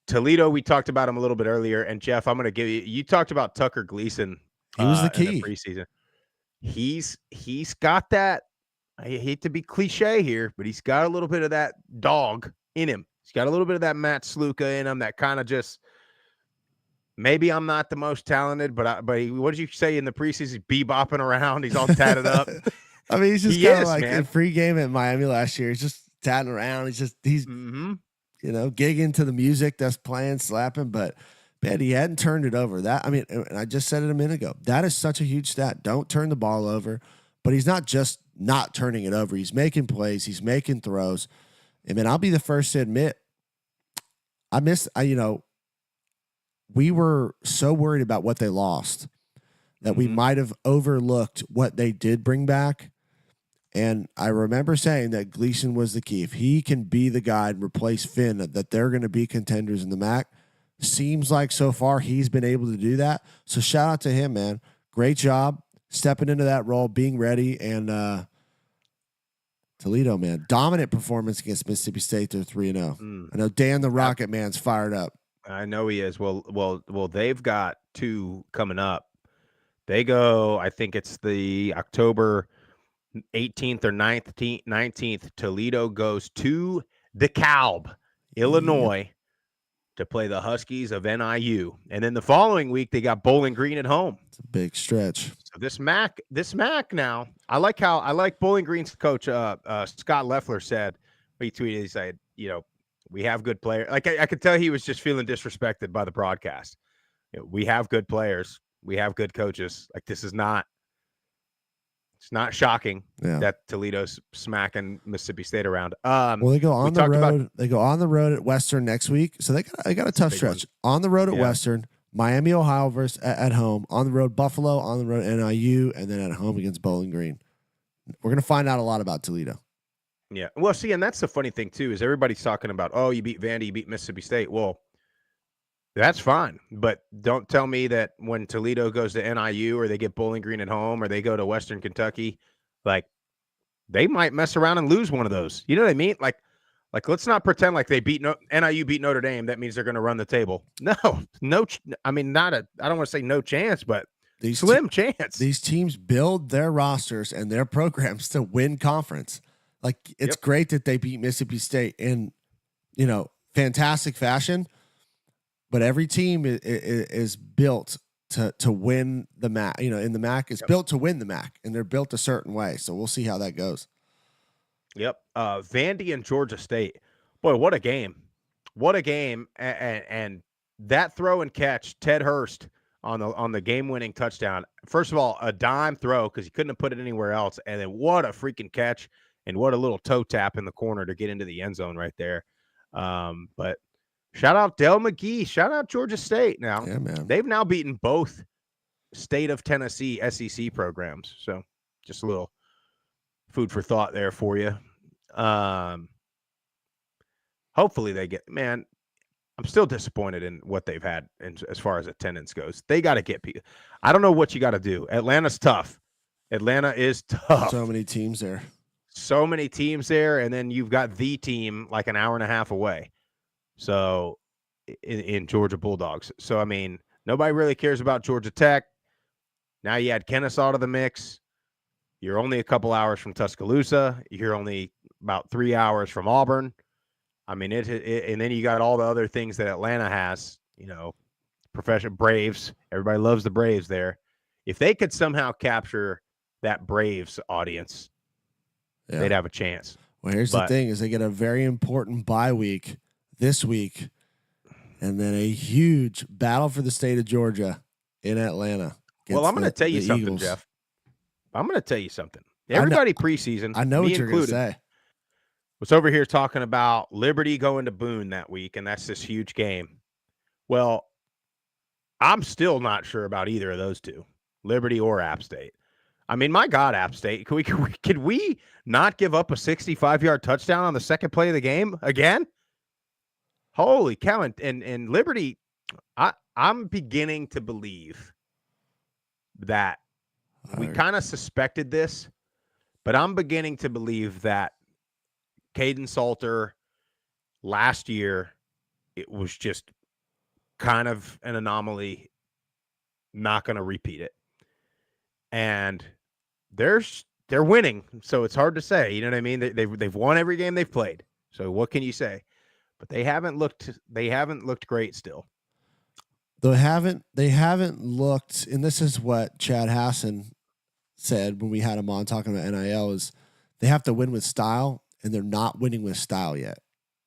Toledo, we talked about him a little bit earlier, and Jeff, I'm going to give you talked about Tucker Gleason. He was the key in the preseason. He's got that. I hate to be cliche here, but he's got a little bit of that dog in him. He's got a little bit of that Matt Sluka in him, that kind of just, maybe I'm not the most talented, but what did you say in the preseason? He's bebopping around. He's all tatted up. I mean, he's just kind of like in free game at Miami last year. He's just tatting around. He's gigging to the music that's playing, slapping, but man, he hadn't turned it over. That, I mean, and I just said it a minute ago. That is such a huge stat. Don't turn the ball over. But he's not just not turning it over. He's making plays. He's making throws. And man, I'll be the first to admit, we were so worried about what they lost that we might have overlooked what they did bring back. And I remember saying that Gleason was the key. If he can be the guy and replace Finn, that they're going to be contenders in the MAC. Seems like so far he's been able to do that. So shout out to him, man. Great job stepping into that role, being ready. And Toledo, man, dominant performance against Mississippi State. They're 3-0. I know Dan the Rocket Man's fired up. I know he is. Well, they've got 2 coming up. They go, I think it's the October 18th or 19th. Toledo goes to DeKalb, Illinois, to play the Huskies of NIU. And then the following week, they got Bowling Green at home. It's a big stretch. So this MAC now, I like Bowling Green's coach, Scott Leffler said, he tweeted, he said, we have good players. Like I could tell he was just feeling disrespected by the broadcast. We have good players. We have good coaches. Like it's It's not shocking Yeah. that Toledo's smacking Mississippi State around. Well, they go on the road. They go on the road at Western next week, so they got a tough stretch. On the road at Western, Miami, Ohio versus at home. On the road, Buffalo. On the road, NIU, and then at home against Bowling Green. We're gonna find out a lot about Toledo. Yeah. Well, see, and that's the funny thing too is everybody's talking about, oh, you beat Vandy, you beat Mississippi State. Well, that's fine, but don't tell me that when Toledo goes to NIU or they get Bowling Green at home or they go to Western Kentucky, like they might mess around and lose one of those. You know what I mean? Like let's not pretend like they NIU beat Notre Dame. That means they're going to run the table. No. I mean, I don't want to say no chance, but slim chance. These teams build their rosters and their programs to win conference. Like it's great that they beat Mississippi State in, fantastic fashion. But every team is built to win the MAC. In the MAC, it's built to win the MAC, and they're built a certain way. So we'll see how that goes. Yep. Vandy and Georgia State. Boy, what a game. What a game. And that throw and catch, Ted Hurst on the game-winning touchdown. First of all, a dime throw because he couldn't have put it anywhere else. And then what a freaking catch and what a little toe tap in the corner to get into the end zone right there. But shout out Del McGee. Shout out Georgia State. Now, they've now beaten both State of Tennessee SEC programs. So just a little food for thought there for you. Hopefully they get, man, I'm still disappointed in what they've had as far as attendance goes. They got to get people. I don't know what you got to do. Atlanta's tough. Atlanta is tough. So many teams there. And then you've got the team like an hour and a half away. So in Georgia Bulldogs. So, I mean, nobody really cares about Georgia Tech. Now you add Kennesaw to the mix. You're only a couple hours from Tuscaloosa. You're only about 3 hours from Auburn. I mean, and then you got all the other things that Atlanta has, professional Braves. Everybody loves the Braves there. If they could somehow capture that Braves audience, they'd have a chance. Well, here's the thing is they get a very important bye week this week, and then a huge battle for the state of Georgia in Atlanta. Well, I'm going to tell you something, Eagles. Jeff. I'm going to tell you something. Everybody preseason, I know me what you're going to say. Was over here talking about Liberty going to Boone that week, and that's this huge game. Well, I'm still not sure about either of those two, Liberty or App State. I mean, my God, App State, could we not give up a 65-yard touchdown on the second play of the game again? Holy cow. And Liberty, I'm beginning to believe that we kind of suspected this, but I'm beginning to believe that Caden Salter last year, it was just kind of an anomaly, not going to repeat it. And they're winning, so it's hard to say. You know what I mean? They've won every game they've played. So what can you say? But they haven't looked great still. They haven't looked, and this is what Chad Hassan said when we had him on talking about NIL, is they have to win with style, and they're not winning with style yet.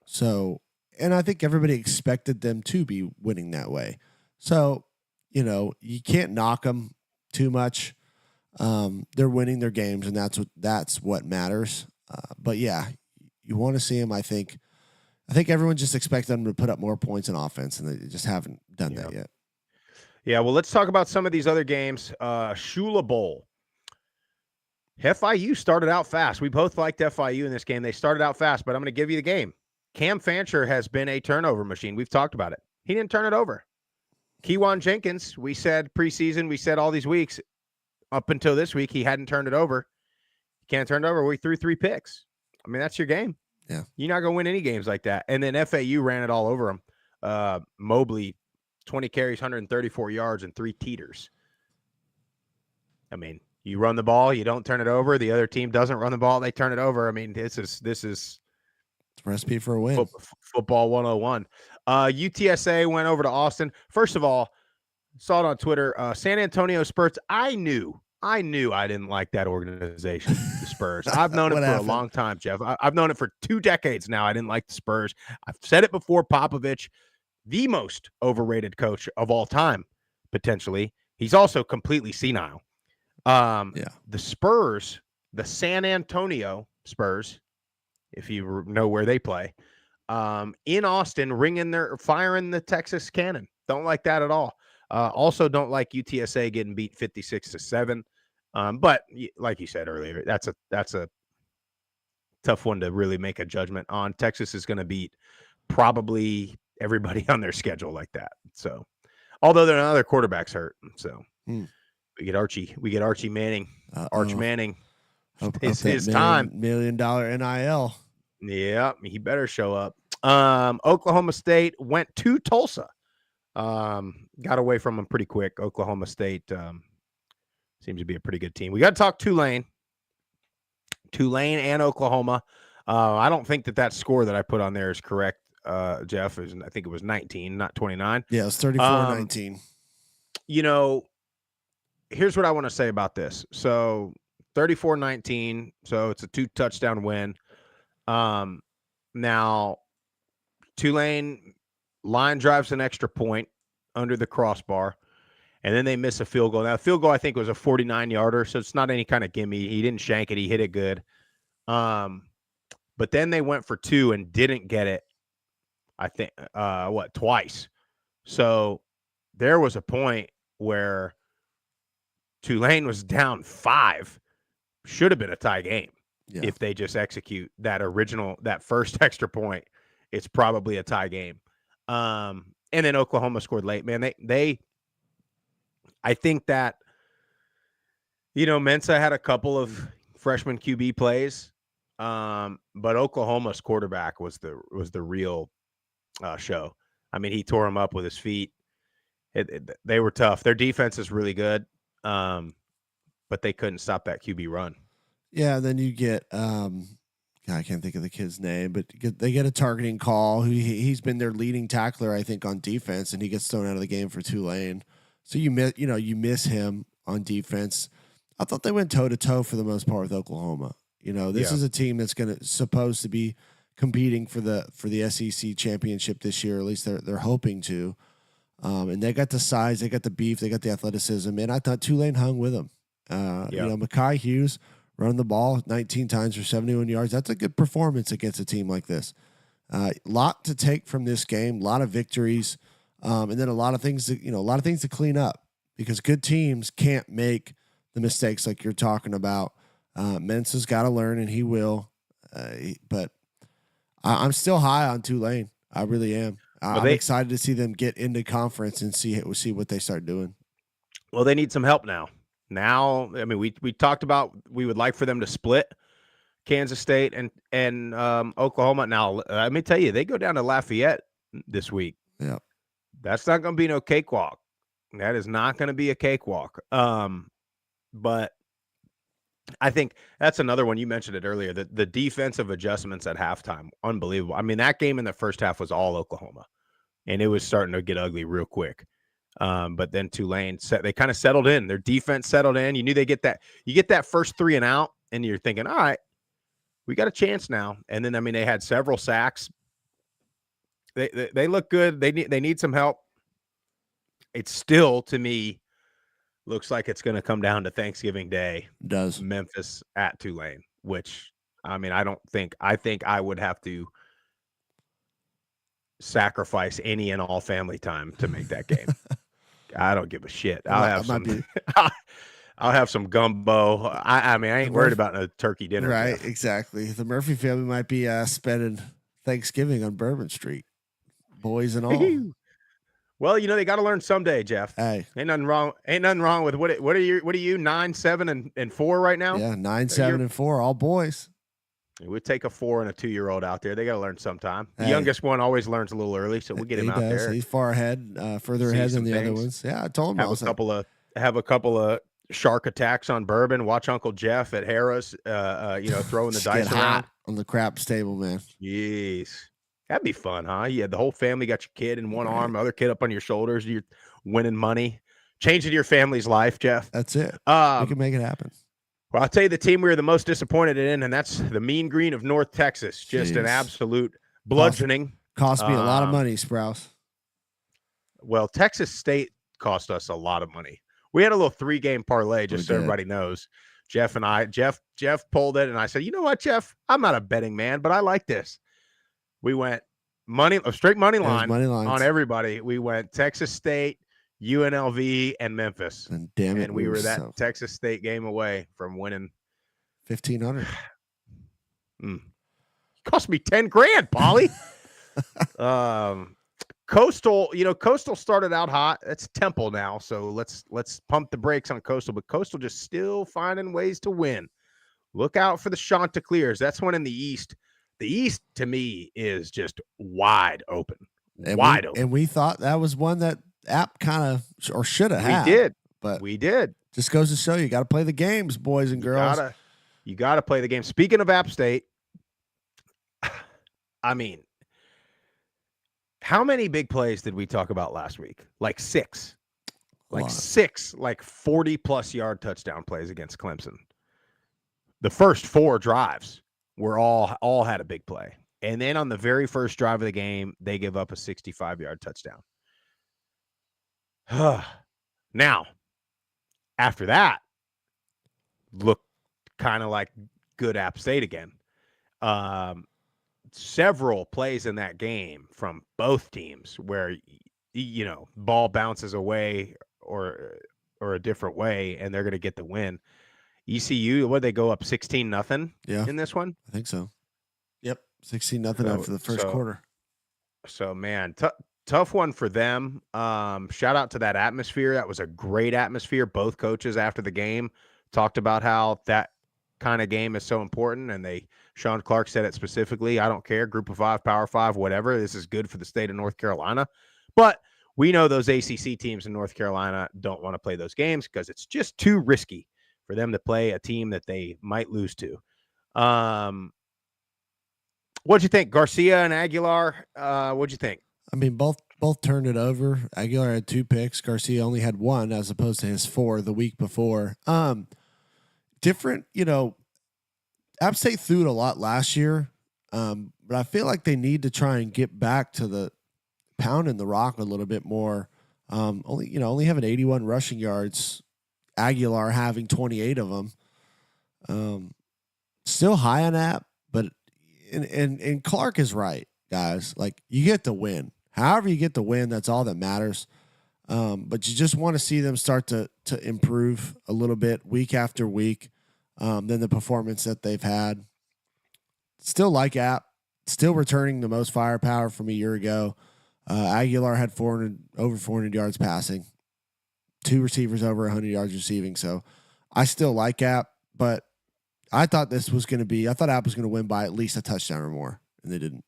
So, and I think everybody expected them to be winning that way. So, you can't knock them too much. They're winning their games, and that's what matters. But yeah, you want to see them. I think everyone just expects them to put up more points in offense, and they just haven't done that yet. Yeah, well, let's talk about some of these other games. Shula Bowl. FIU started out fast. We both liked FIU in this game. They started out fast, but I'm going to give you the game. Cam Fancher has been a turnover machine. We've talked about it. He didn't turn it over. Kejuan Jenkins, we said preseason, we said all these weeks, up until this week, he hadn't turned it over. He can't turn it over. We threw 3 picks. I mean, that's your game. Yeah. You're not going to win any games like that. And then FAU ran it all over him. Mobley, 20 carries, 134 yards, and 3 teeters. I mean, you run the ball, you don't turn it over. The other team doesn't run the ball, they turn it over. I mean, this is it's a recipe for a win. Football 101. UTSA went over to Austin. First of all, saw it on Twitter. San Antonio Spurs. I knew I didn't like that organization, the Spurs. I've known it for a long time, Jeff. I've known it for 2 decades now. I didn't like the Spurs. I've said it before. Popovich, the most overrated coach of all time, potentially. He's also completely senile. The Spurs, the San Antonio Spurs, if you know where they play, in Austin, firing the Texas cannon. Don't like that at all. Also don't like UTSA getting beat 56-7. But like you said earlier, that's a tough one to really make a judgment on. Texas is going to beat probably everybody on their schedule like that. So, although their quarterback's hurt, so we get Archie Manning. Arch Manning. It's his time. $1 million NIL. Yeah, he better show up. Oklahoma State went to Tulsa. Got away from them pretty quick. Oklahoma State seems to be a pretty good team. We got to talk Tulane and Oklahoma. I don't think that score that I put on there is correct, Jeff. I think it was 19, not 29. Yeah, it was 34-19. Here's what I want to say about this. So 34-19, so it's a 2-touchdown win. Now, Tulane line drives an extra point under the crossbar, and then they miss a field goal. Now, the field goal, I think, was a 49-yarder, so it's not any kind of gimme. He didn't shank it. He hit it good. But then they went for 2 and didn't get it, I think, twice. So there was a point where Tulane was down 5. Should have been a tie game. Yeah. If they just execute that first extra point, it's probably a tie game. And then Oklahoma scored late. Man, I think that, Mensa had a couple of freshman QB plays, but Oklahoma's quarterback was the real show. I mean, he tore him up with his feet. They were tough. Their defense is really good, but they couldn't stop that QB run. Yeah, then you get I can't think of the kid's name, but they get a targeting call. He's been their leading tackler, I think, on defense, and he gets thrown out of the game for Tulane. So you miss him on defense. I thought they went toe to toe for the most part with Oklahoma. This is a team that's supposed to be competing for the SEC championship this year. At least they're hoping to. And they got the size, they got the beef, they got the athleticism, and I thought Tulane hung with them. Mekhi Hughes running the ball 19 times for 71 yards. That's a good performance against a team like this. Lot to take from this game, a lot of victories, and then a lot of things to clean up, because good teams can't make the mistakes like you're talking about. Mensa's got to learn, and he will. But I'm still high on Tulane. I really am. I'm excited to see them get into conference and see what they start doing. Well, they need some help now. Now, I mean, we talked about we would like for them to split Kansas State and Oklahoma. Now, let me tell you, they go down to Lafayette this week. Yeah, that's not going to be no cakewalk. That is not going to be a cakewalk. But I think that's another one. You mentioned it earlier, the defensive adjustments at halftime, unbelievable. I mean, that game in the first half was all Oklahoma, and it was starting to get ugly real quick. But then Tulane they kind of settled in. Their defense settled in. You knew you get that first 3 and out, and you're thinking, all right, we got a chance now. And then, I mean, they had several sacks. They look good. They need some help. It's still, to me, looks like it's going to come down to Thanksgiving Day. It does. Memphis at Tulane, which, I mean, I think I would have to sacrifice any and all family time to make that game. I don't give a shit. I'll have some gumbo. I mean, I ain't worried about a turkey dinner. Right, Jeff. Exactly. The Murphy family might be spending Thanksgiving on Bourbon Street, boys and all. Well, they got to learn someday, Jeff. Hey, ain't nothing wrong with what are you 9, 7, and 4 right now? Yeah, 9, 7, and 4, all boys. We'd take a 4 and a 2-year-old out there. They got to learn sometime. The youngest one always learns a little early, so we'll get him out there. He's far ahead, further ahead than the other ones. Yeah, I told him. Have a couple of shark attacks on Bourbon. Watch Uncle Jeff at Harris, throwing the dice around on the craps table, man. Jeez, that'd be fun, huh? You had the whole family, got your kid in one arm, other kid up on your shoulders. You're winning money, changing your family's life, Jeff. That's it. We can make it happen. Well, I'll tell you the team we were the most disappointed in, and that's the Mean Green of North Texas. Just an absolute bludgeoning. Cost me a lot of money, Sprouse. Well, Texas State cost us a lot of money. We had a little 3-game parlay, just so everybody knows. Jeff pulled it, and I said, you know what, Jeff? I'm not a betting man, but I like this. We went straight money line on everybody. We went Texas State, UNLV, and Memphis. And damn it, and we were that Texas State game away from winning $1,500. Cost me $10,000, Polly. Coastal, Coastal started out hot. It's Temple now, so let's pump the brakes on Coastal. But Coastal just still finding ways to win. Look out for the Chanticleers. That's one in the East. The East, to me, is just wide open. Open. And we thought that was one that App kind of or should have had. We did. But we did. Just goes to show you got to play the games, boys and girls. You got to play the game. Speaking of App State, I mean, how many big plays did we talk about last week? Like 6. Like 6, like 40-plus yard touchdown plays against Clemson. The first 4 drives were all had a big play. And then on the very first drive of the game, they give up a 65-yard touchdown. Now, after that, looked kind of like good App State again. Several plays in that game from both teams where, ball bounces away or a different way, and they're going to get the win. ECU, what, they go up 16-0 in this one? I think so. Yep, 16-0 after the first quarter. So, man, tough one for them. Shout out to that atmosphere. That was a great atmosphere. Both coaches after the game talked about how that kind of game is so important, and Sean Clark said it specifically. I don't care, Group of 5, Power 5, whatever. This is good for the state of North Carolina. But we know those ACC teams in North Carolina don't want to play those games because it's just too risky for them to play a team that they might lose to. What'd you think, Garcia and Aguilar? What'd you think? I mean, both turned it over. Aguilar had 2 picks. Garcia only had 1 as opposed to his 4 the week before. Different, App State threw it a lot last year, but I feel like they need to try and get back to the pounding the rock a little bit more. Only having 81 rushing yards, Aguilar having 28 of them. Still high on App, but and Clark is right, guys. Like, you get the win. However you get the win, that's all that matters. But you just want to see them start to improve a little bit week after week. Than the performance that they've had. Still like App, still returning the most firepower from a year ago. Aguilar had over 400 yards passing, 2 receivers over 100 yards receiving. So I still like App, but I thought App was going to win by at least a touchdown or more, and they didn't.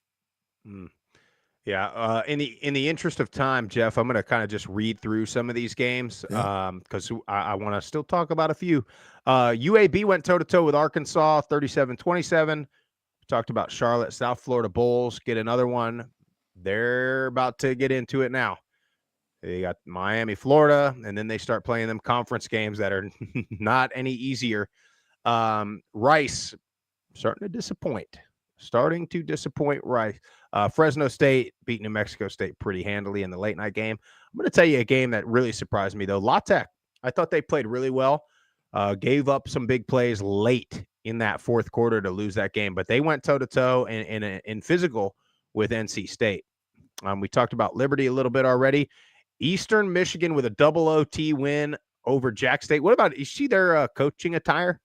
Yeah. In the interest of time, Jeff, I'm going to kind of just read through some of these games because I want to still talk about a few. UAB went toe-to-toe with Arkansas, 37-27. We talked about Charlotte, South Florida Bulls. Get another one. They're about to get into it now. They got Miami, Florida, and then they start playing them conference games that are not any easier. Rice starting to disappoint. Rice. Fresno State beat New Mexico State pretty handily in the late night game. I'm going to tell you a game that really surprised me, though. La Tech, I thought they played really well. Gave up some big plays late in that fourth quarter to lose that game, but they went toe-to-toe in physical with NC State. We talked about Liberty a little bit already. Eastern Michigan with a double OT win over Jack State. What about, you see their coaching attire?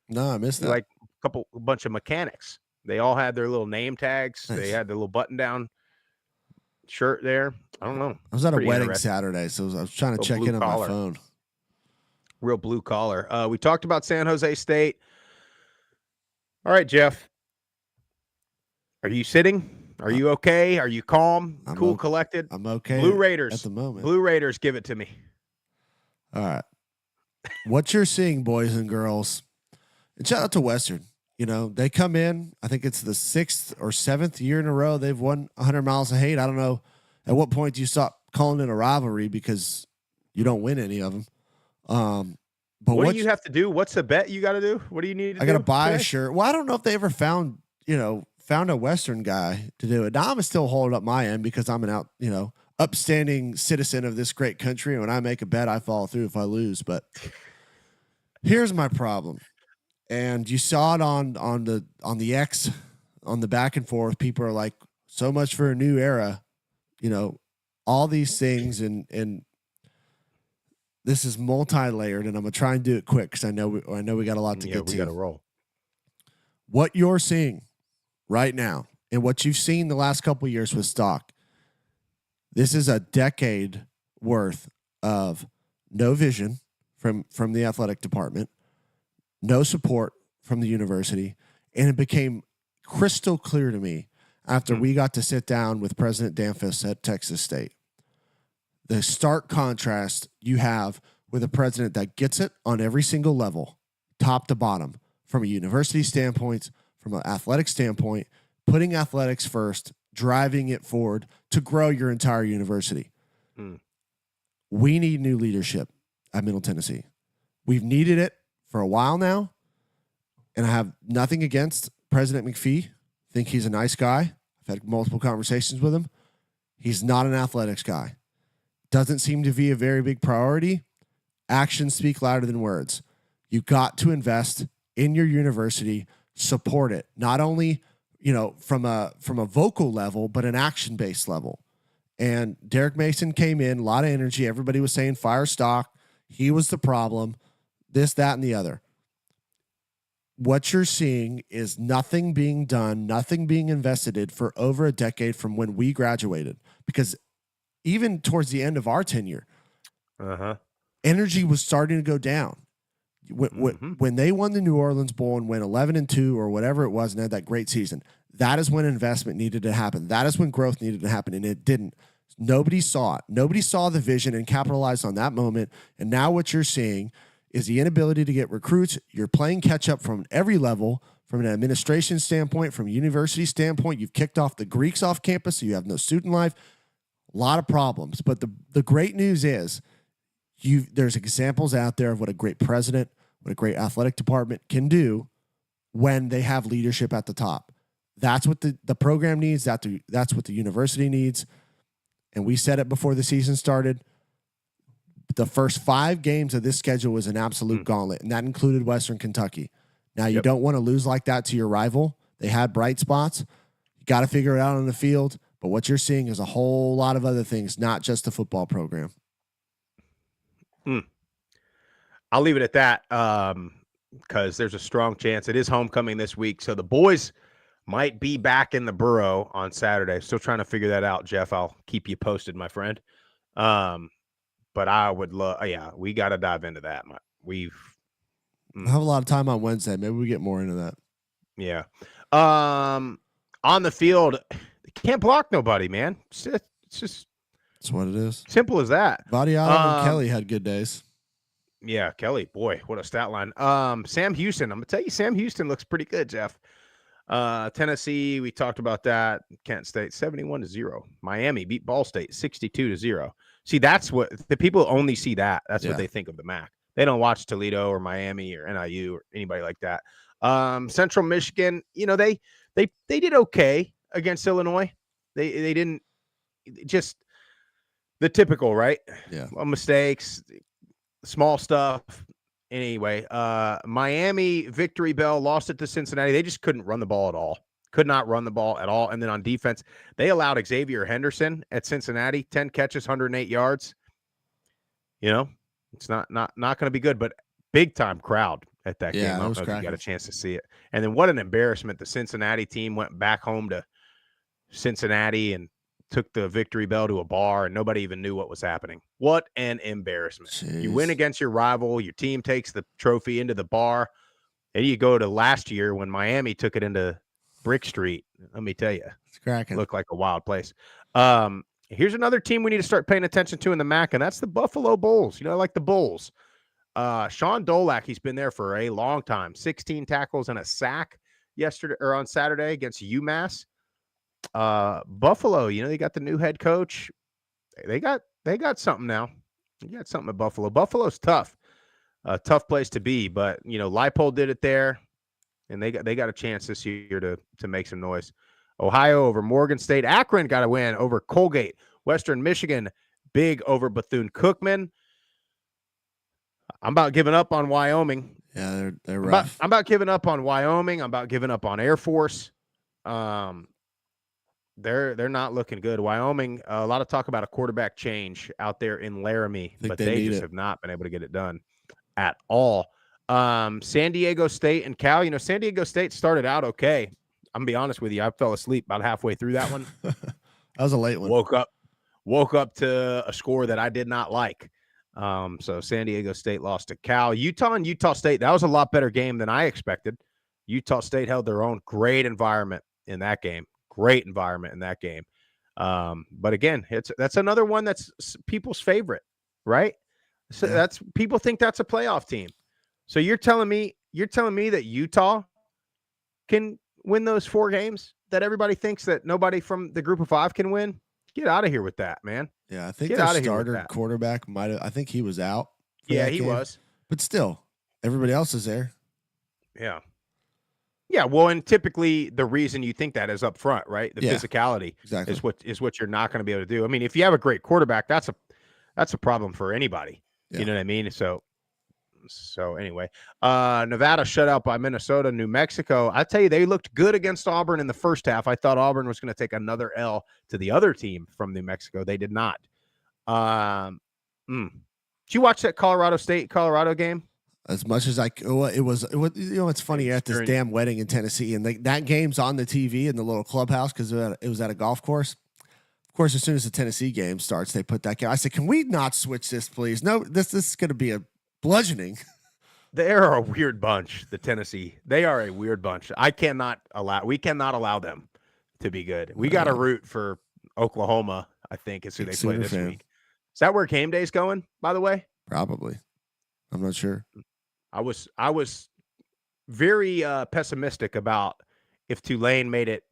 No, I missed that. Like a bunch of mechanics. They all had their little name tags. Nice. They had their little button-down shirt there. I don't know. I was at a wedding Saturday, so I was trying to check in on my phone. Real blue collar. We talked about San Jose State. All right, Jeff. Are you sitting? Are you okay? Are you calm? Cool, collected? I'm okay. Blue Raiders. At the moment. Blue Raiders, give it to me. All right. What you're seeing, boys and girls, and shout out to Western. They come in, I think it's the 6th or 7th year in a row they've won 100 miles of hate. I don't know at what point do you stop calling it a rivalry because you don't win any of them. But what do you have to do? What's the bet you got to do? What do you need to do? I got to buy a shirt. Well, I don't know if they ever found a Western guy to do it. Now I'm still holding up my end because I'm upstanding citizen of this great country. And when I make a bet, I follow through if I lose. But here's my problem. And you saw it on the X, on the back and forth. People are like, so much for a new era, all these things. And this is multi-layered, and I'm going to try and do it quick because I know we got a lot to get to. We got to roll. What you're seeing right now and what you've seen the last couple of years with stock, this is a decade worth of no vision from the athletic department, no support from the university, and it became crystal clear to me after we got to sit down with President Danfus at Texas State. The stark contrast you have with a president that gets it on every single level, top to bottom, from a university standpoint, from an athletic standpoint, putting athletics first, driving it forward to grow your entire university. We need new leadership at Middle Tennessee. We've needed it for a while now, and I have nothing against President McPhee. I think he's a nice guy. I've had multiple conversations with him. He's not an athletics guy. Doesn't seem to be a very big priority. Actions speak louder than words. You got to invest in your university, support it, not only from a vocal level, but an action-based level. And Derek Mason came in, a lot of energy. Everybody was saying fire stock. He was the problem, this, that, and the other. What you're seeing is nothing being done, nothing being invested in for over a decade from when we graduated. Because even towards the end of our tenure, energy was starting to go down. When they won the New Orleans Bowl and went 11-2 or whatever it was and had that great season, that is when investment needed to happen. That is when growth needed to happen, and it didn't. Nobody saw it. Nobody saw the vision and capitalized on that moment. And now what you're seeing is the inability to get recruits. You're playing catch up from every level, from an administration standpoint, from a university standpoint. You've kicked off the Greeks off campus, so you have no student life. A lot of problems. But the great news is there's examples out there of what a great president, what a great athletic department can do when they have leadership at the top. That's what the program needs. That's what the university needs. And we said it before the season started. The first 5 games of this schedule was an absolute gauntlet, and that included Western Kentucky. Now, you don't want to lose like that to your rival. They had bright spots. You got to figure it out on the field. But what you're seeing is a whole lot of other things, not just the football program. I'll leave it at that because there's a strong chance. It is homecoming this week, so the boys might be back in the Burrow on Saturday. Still trying to figure that out, Jeff. I'll keep you posted, my friend. But I would love, we got to dive into that. We'll have a lot of time on Wednesday. Maybe we get more into that. Yeah. On the field, they can't block nobody, man. It's just that's what it is. Simple as that. Vadiano and Kelly had good days. Yeah, Kelly, boy, what a stat line. Sam Houston, I'm gonna tell you, Sam Houston looks pretty good, Jeff. Tennessee, we talked about that. Kent State 71-0. Miami beat Ball State 62-0. See, that's what the people only see that. That's what they think of the MAC. They don't watch Toledo or Miami or NIU or anybody like that. Central Michigan, they did okay against Illinois. They didn't just the typical, right? Yeah. Mistakes, small stuff. Anyway, Miami, Victory Bell, lost it to Cincinnati. They just couldn't run the ball at all. Could not run the ball at all. And then on defense, they allowed Xavier Henderson at Cincinnati, 10 catches, 108 yards. It's not going to be good, but big time crowd at that game. I don't know if you got a chance to see it. And then what an embarrassment. The Cincinnati team went back home to Cincinnati and took the Victory Bell to a bar, and nobody even knew what was happening. What an embarrassment. Jeez. You win against your rival. Your team takes the trophy into the bar. And you go to last year when Miami took it into Brick Street. Let me tell you, it's cracking. Looked like a wild place. Here's another team we need to start paying attention to in the MAC, and that's the Buffalo Bulls. I like the Bulls. Sean Dolak, he's been there for a long time. 16 tackles and a sack on Saturday against UMass. Buffalo, they got the new head coach. They got something now. You got something at Buffalo. Buffalo's tough. A tough place to be, but Leipold did it there, and they got a chance this year to make some noise. Ohio over Morgan State. Akron got a win over Colgate. Western Michigan, big over Bethune-Cookman. I'm about giving up on Wyoming. Yeah, they're rough. I'm about giving up on Wyoming. I'm about giving up on Air Force. They're not looking good. Wyoming, a lot of talk about a quarterback change out there in Laramie, but they just have not been able to get it done at all. San Diego State and Cal. San Diego State started out okay. I'm gonna be honest with you. I fell asleep about halfway through that one. That was a late one. Woke up to a score that I did not like. So San Diego State lost to Cal. Utah and Utah State, that was a lot better game than I expected. Utah State held their own. Great environment in that game. But again, that's another one that's people's favorite, right? So that's people think that's a playoff team. So you're telling me that Utah can win those 4 games that everybody thinks that nobody from the group of 5 can win? Get out of here with that, man. Yeah, I think their starter quarterback might have. I think he was out. Yeah, he was. But still, everybody else is there. Yeah. Yeah, well, and typically the reason you think that is up front, right? The physicality is what you're not going to be able to do. I mean, if you have a great quarterback, that's a problem for anybody. Yeah. You know what I mean? So anyway, Nevada shut out by Minnesota. New Mexico, I tell you, they looked good against Auburn in the first half. I thought Auburn was going to take another L to the other team from New Mexico. They did not. Did you watch that Colorado game? As much as it was, it's funny. You're at this damn wedding in Tennessee, and that game's on the TV in the little clubhouse because it was at a golf course. Of course, as soon as the Tennessee game starts, they put that game. I said, "Can we not switch this, please? No, this is going to be a bludgeoning." They are a weird bunch, the Tennessee. They are a weird bunch. We cannot allow them to be good. We got to root for Oklahoma, I think, is who they play this week. Is that where game day's going, by the way? Probably. I'm not sure. I was very pessimistic about if Tulane made it.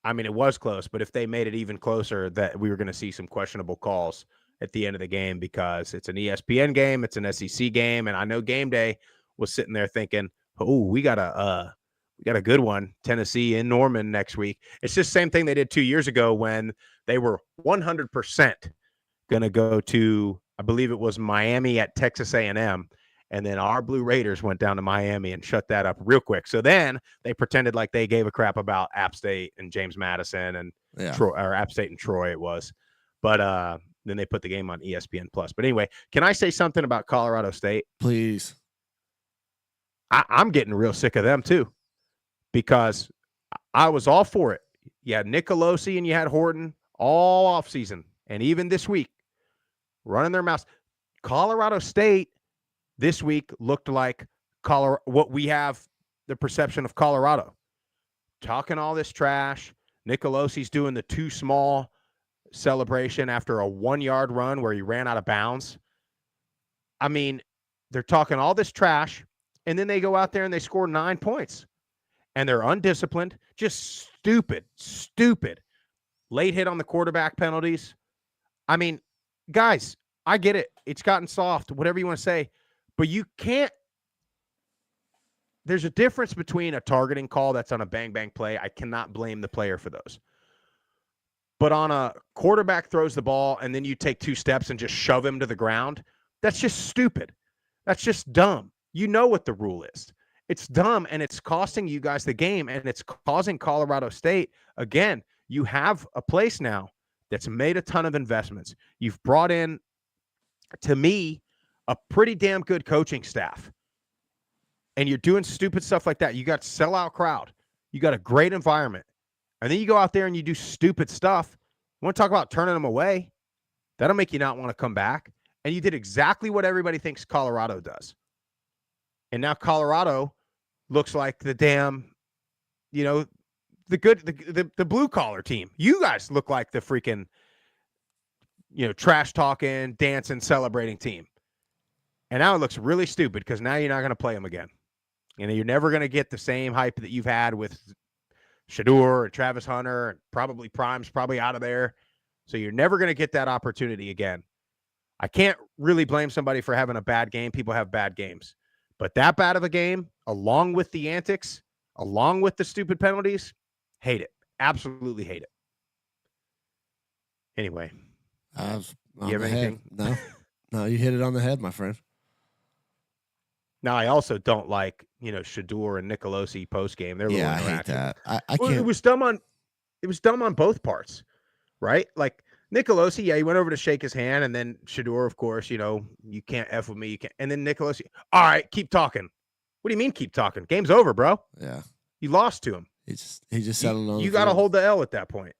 I mean, it was close, but if they made it even closer, that we were going to see some questionable calls at the end of the game because it's an ESPN game, it's an SEC game, and I know game day was sitting there thinking, "Oh, we got a good one, Tennessee in Norman next week." It's just the same thing they did 2 years ago when they were 100% going to go to, I believe it was Miami at Texas A&M. And then our Blue Raiders went down to Miami and shut that up real quick. So then they pretended like they gave a crap about App State and James Madison and Troy, or App State and Troy it was. But then they put the game on ESPN+. But anyway, can I say something about Colorado State? Please. I'm getting real sick of them too because I was all for it. You had Nicolosi and you had Horton all offseason and even this week running their mouths. Colorado State this week looked like what we have the perception of Colorado. Talking all this trash. Nicolosi's doing the too small celebration after a 1-yard run where he ran out of bounds. I mean, they're talking all this trash, and then they go out there and they score 9 points. And they're undisciplined, just stupid. Late hit on the quarterback penalties. I mean, guys, I get it. It's gotten soft, whatever you want to say. But you can't – there's a difference between a targeting call that's on a bang-bang play. I cannot blame the player for those. But on a quarterback throws the ball and then you take 2 steps and just shove him to the ground, that's just stupid. That's just dumb. You know what the rule is. It's dumb, and it's costing you guys the game, and it's causing Colorado State. Again, you have a place now that's made a ton of investments. You've brought in, to me, a pretty damn good coaching staff. And you're doing stupid stuff like that. You got sellout crowd. You got a great environment. And then you go out there and you do stupid stuff. You want to talk about turning them away? That'll make you not want to come back. And you did exactly what everybody thinks Colorado does. And now Colorado looks like the damn, the blue collar team. You guys look like the freaking, trash talking, dancing, celebrating team. And now it looks really stupid because now you're not going to play them again. You're never going to get the same hype that you've had with Shador and Travis Hunter, and probably Prime's probably out of there. So you're never going to get that opportunity again. I can't really blame somebody for having a bad game. People have bad games. But that bad of a game, along with the antics, along with the stupid penalties, hate it. Absolutely hate it. Anyway. I was on You have the head. anything? No, you hit it on the head, my friend. Now, I also don't like, Shador and Nicolosi post game. Their little I hate interaction. that. I Well, can't. it was dumb on both parts, right? Like Nicolosi, he went over to shake his hand, and then Shador, of course, you can't F with me. You can't. And then Nicolosi, all right, keep talking. What do you mean keep talking? Game's over, bro. Yeah. You lost to him. He just settled on You the got to field. hold the L at that point.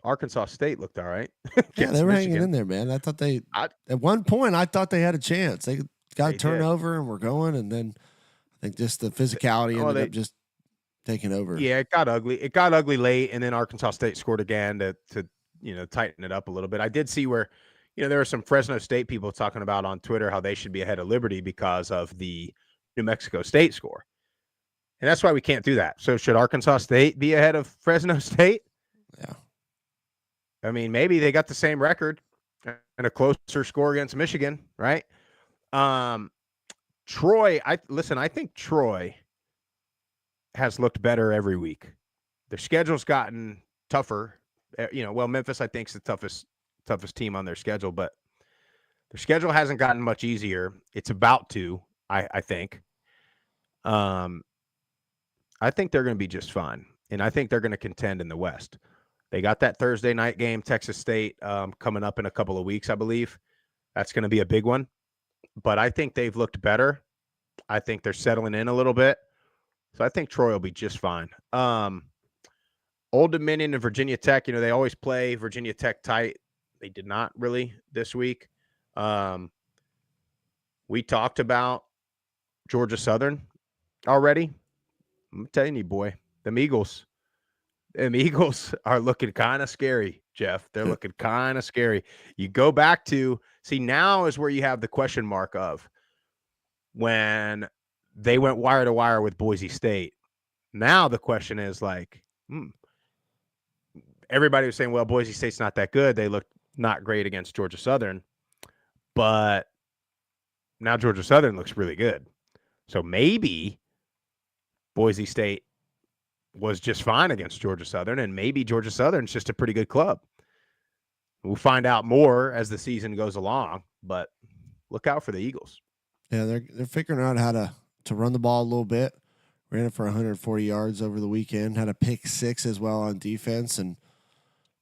Arkansas State looked all right. Yeah, they were hanging in there, man. I thought at one point I thought they had a chance. They got a turnover and were going, and then I think just the physicality ended up just taking over. Yeah, it got ugly. It got ugly late, and then Arkansas State scored again to tighten it up a little bit. I did see where there were some Fresno State people talking about on Twitter how they should be ahead of Liberty because of the New Mexico State score. And that's why we can't do that. So should Arkansas State be ahead of Fresno State? Yeah. I mean, maybe they got the same record and a closer score against Michigan, right? Troy, I think Troy has looked better every week. Their schedule's gotten tougher. Memphis, I think, is the toughest team on their schedule, but their schedule hasn't gotten much easier. It's about to, I think. I think they're going to be just fine, and I think they're going to contend in the West. They got that Thursday night game, Texas State, coming up in a couple of weeks, I believe. That's going to be a big one. But I think they've looked better. I think they're settling in a little bit. So I think Troy will be just fine. Old Dominion and Virginia Tech, they always play Virginia Tech tight. They did not really this week. We talked about Georgia Southern already. I'm telling you, boy, them Eagles are looking kind of scary, Jeff. They're looking kind of scary. You go back to, now is where you have the question mark of when they went wire to wire with Boise State. Now the question is everybody was saying, well, Boise State's not that good. They looked not great against Georgia Southern. But now Georgia Southern looks really good. So maybe Boise State was just fine against Georgia Southern, and maybe Georgia Southern's just a pretty good club. We'll find out more as the season goes along, but look out for the Eagles. Yeah, they're figuring out how to run the ball a little bit. Ran it for 140 yards over the weekend. Had a pick 6 as well on defense, and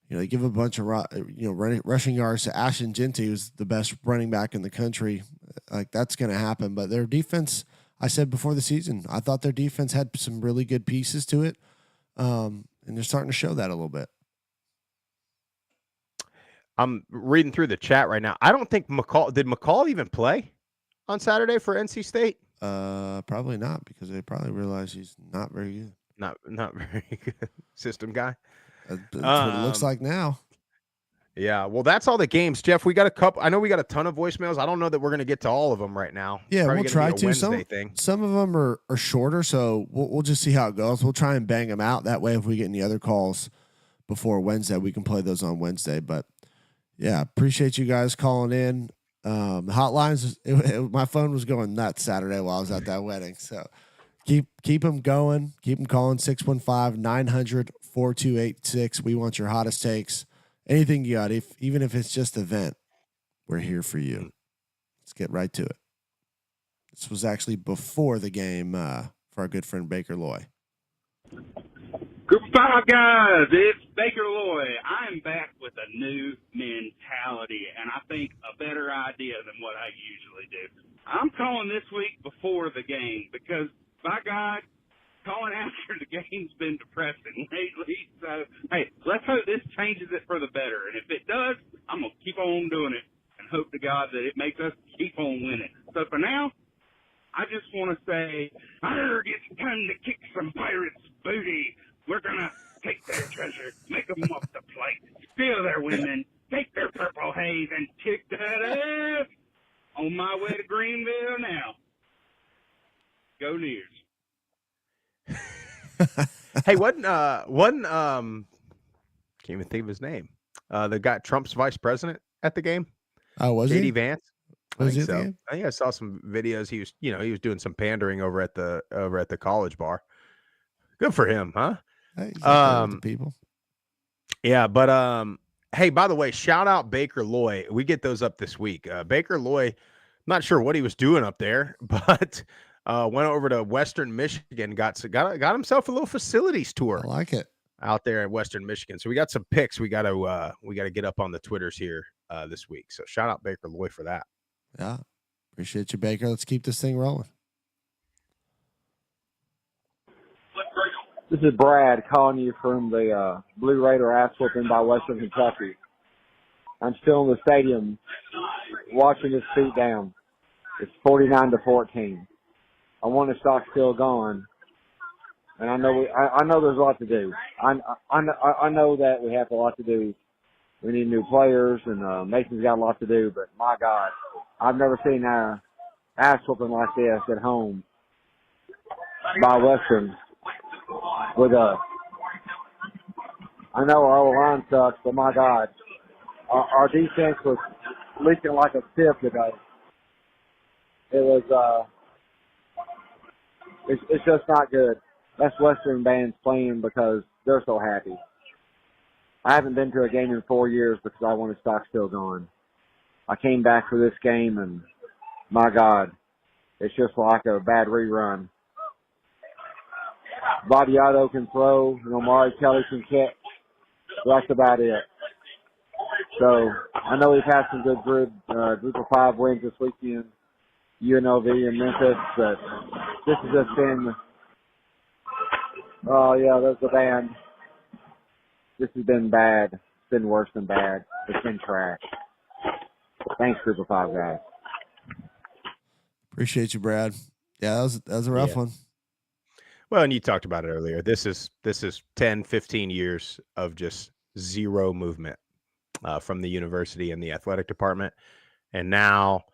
they give a bunch of rushing yards to Ashton Genty, who's the best running back in the country. Like that's going to happen, but their defense. I said before the season, I thought their defense had some really good pieces to it, and they're starting to show that a little bit. I'm reading through the chat right now. I don't think did McCall even play on Saturday for NC State? Probably not, because they probably realize he's not very good. Not very good system guy. That's what it looks like now. Yeah, well, that's all the games, Jeff. We got a couple. I know we got a ton of voicemails. I don't know that we're going to get to all of them right now. Yeah, we'll try to. Some of them are shorter, so we'll just see how it goes. We'll try and bang them out. That way, if we get any other calls before Wednesday, we can play those on Wednesday. But yeah, appreciate you guys calling in. Hotlines. My phone was going nuts Saturday while I was at that wedding. So keep them going. Keep them calling 615-900-4286. We want your hottest takes. Anything you got, even if it's just a vent, we're here for you. Let's get right to it. This was actually before the game for our good friend Baker Loy. Group of 5 guys, it's Baker Loy. I'm back with a new mentality, and I think a better idea than what I usually do. I'm calling this week before the game because, by God, calling after the game's been depressing lately. So, hey, let's hope this changes it for the better. And if it does, I'm going to keep on doing it and hope to God that it makes us keep on winning. So for now, I just want to say, I heard it's time to kick some Pirates' booty. We're going to take their treasure, make them off the plate, steal their women, take their purple haze, and kick that ass. On my way to Greenville now. Go Nears. Hey, can't even think of his name. The guy, Trump's vice president at the game. Oh, was he? J.D. Vance. Was he? So. I think I saw some videos. He was doing some pandering over at the college bar. Good for him, huh? Hey, he's out there with the people. Yeah, but hey, by the way, shout out Baker Loy. We get those up this week. Baker Loy, not sure what he was doing up there, but went over to Western Michigan, got himself a little facilities tour. I like it out there in Western Michigan. So we got some picks. We got to get up on the Twitters here this week. So shout out Baker Loy for that. Yeah, appreciate you, Baker. Let's keep this thing rolling. This is Brad calling you from the Blue Raider ass whooping by Western Kentucky. I'm still in the stadium watching this beat down. It's 49-14. I want the stock still gone, and I know there's a lot to do. I know that we have a lot to do. We need new players, and Mason's got a lot to do. But my God, I've never seen an ass whooping like this at home by Western. I know our O-line sucks, but my God, our defense was leaking like a sieve today. It was, it's just not good. That's Western bands playing because they're so happy. I haven't been to a game in 4 years because I wanted stock still going. I came back for this game, and my God, it's just like a bad rerun. Badiato can throw, and Omari Kelly can catch. That's about it. So I know we've had some good group of 5 wins this weekend, UNLV and Memphis, but this has just been, oh yeah, there's the band. This has been bad. It's been worse than bad. It's been trash. Thanks, group of 5 guys. Appreciate you, Brad. Yeah, that was a rough one. Well, and you talked about it earlier. This is 10, 15 years of just zero movement from the university and the athletic department. And now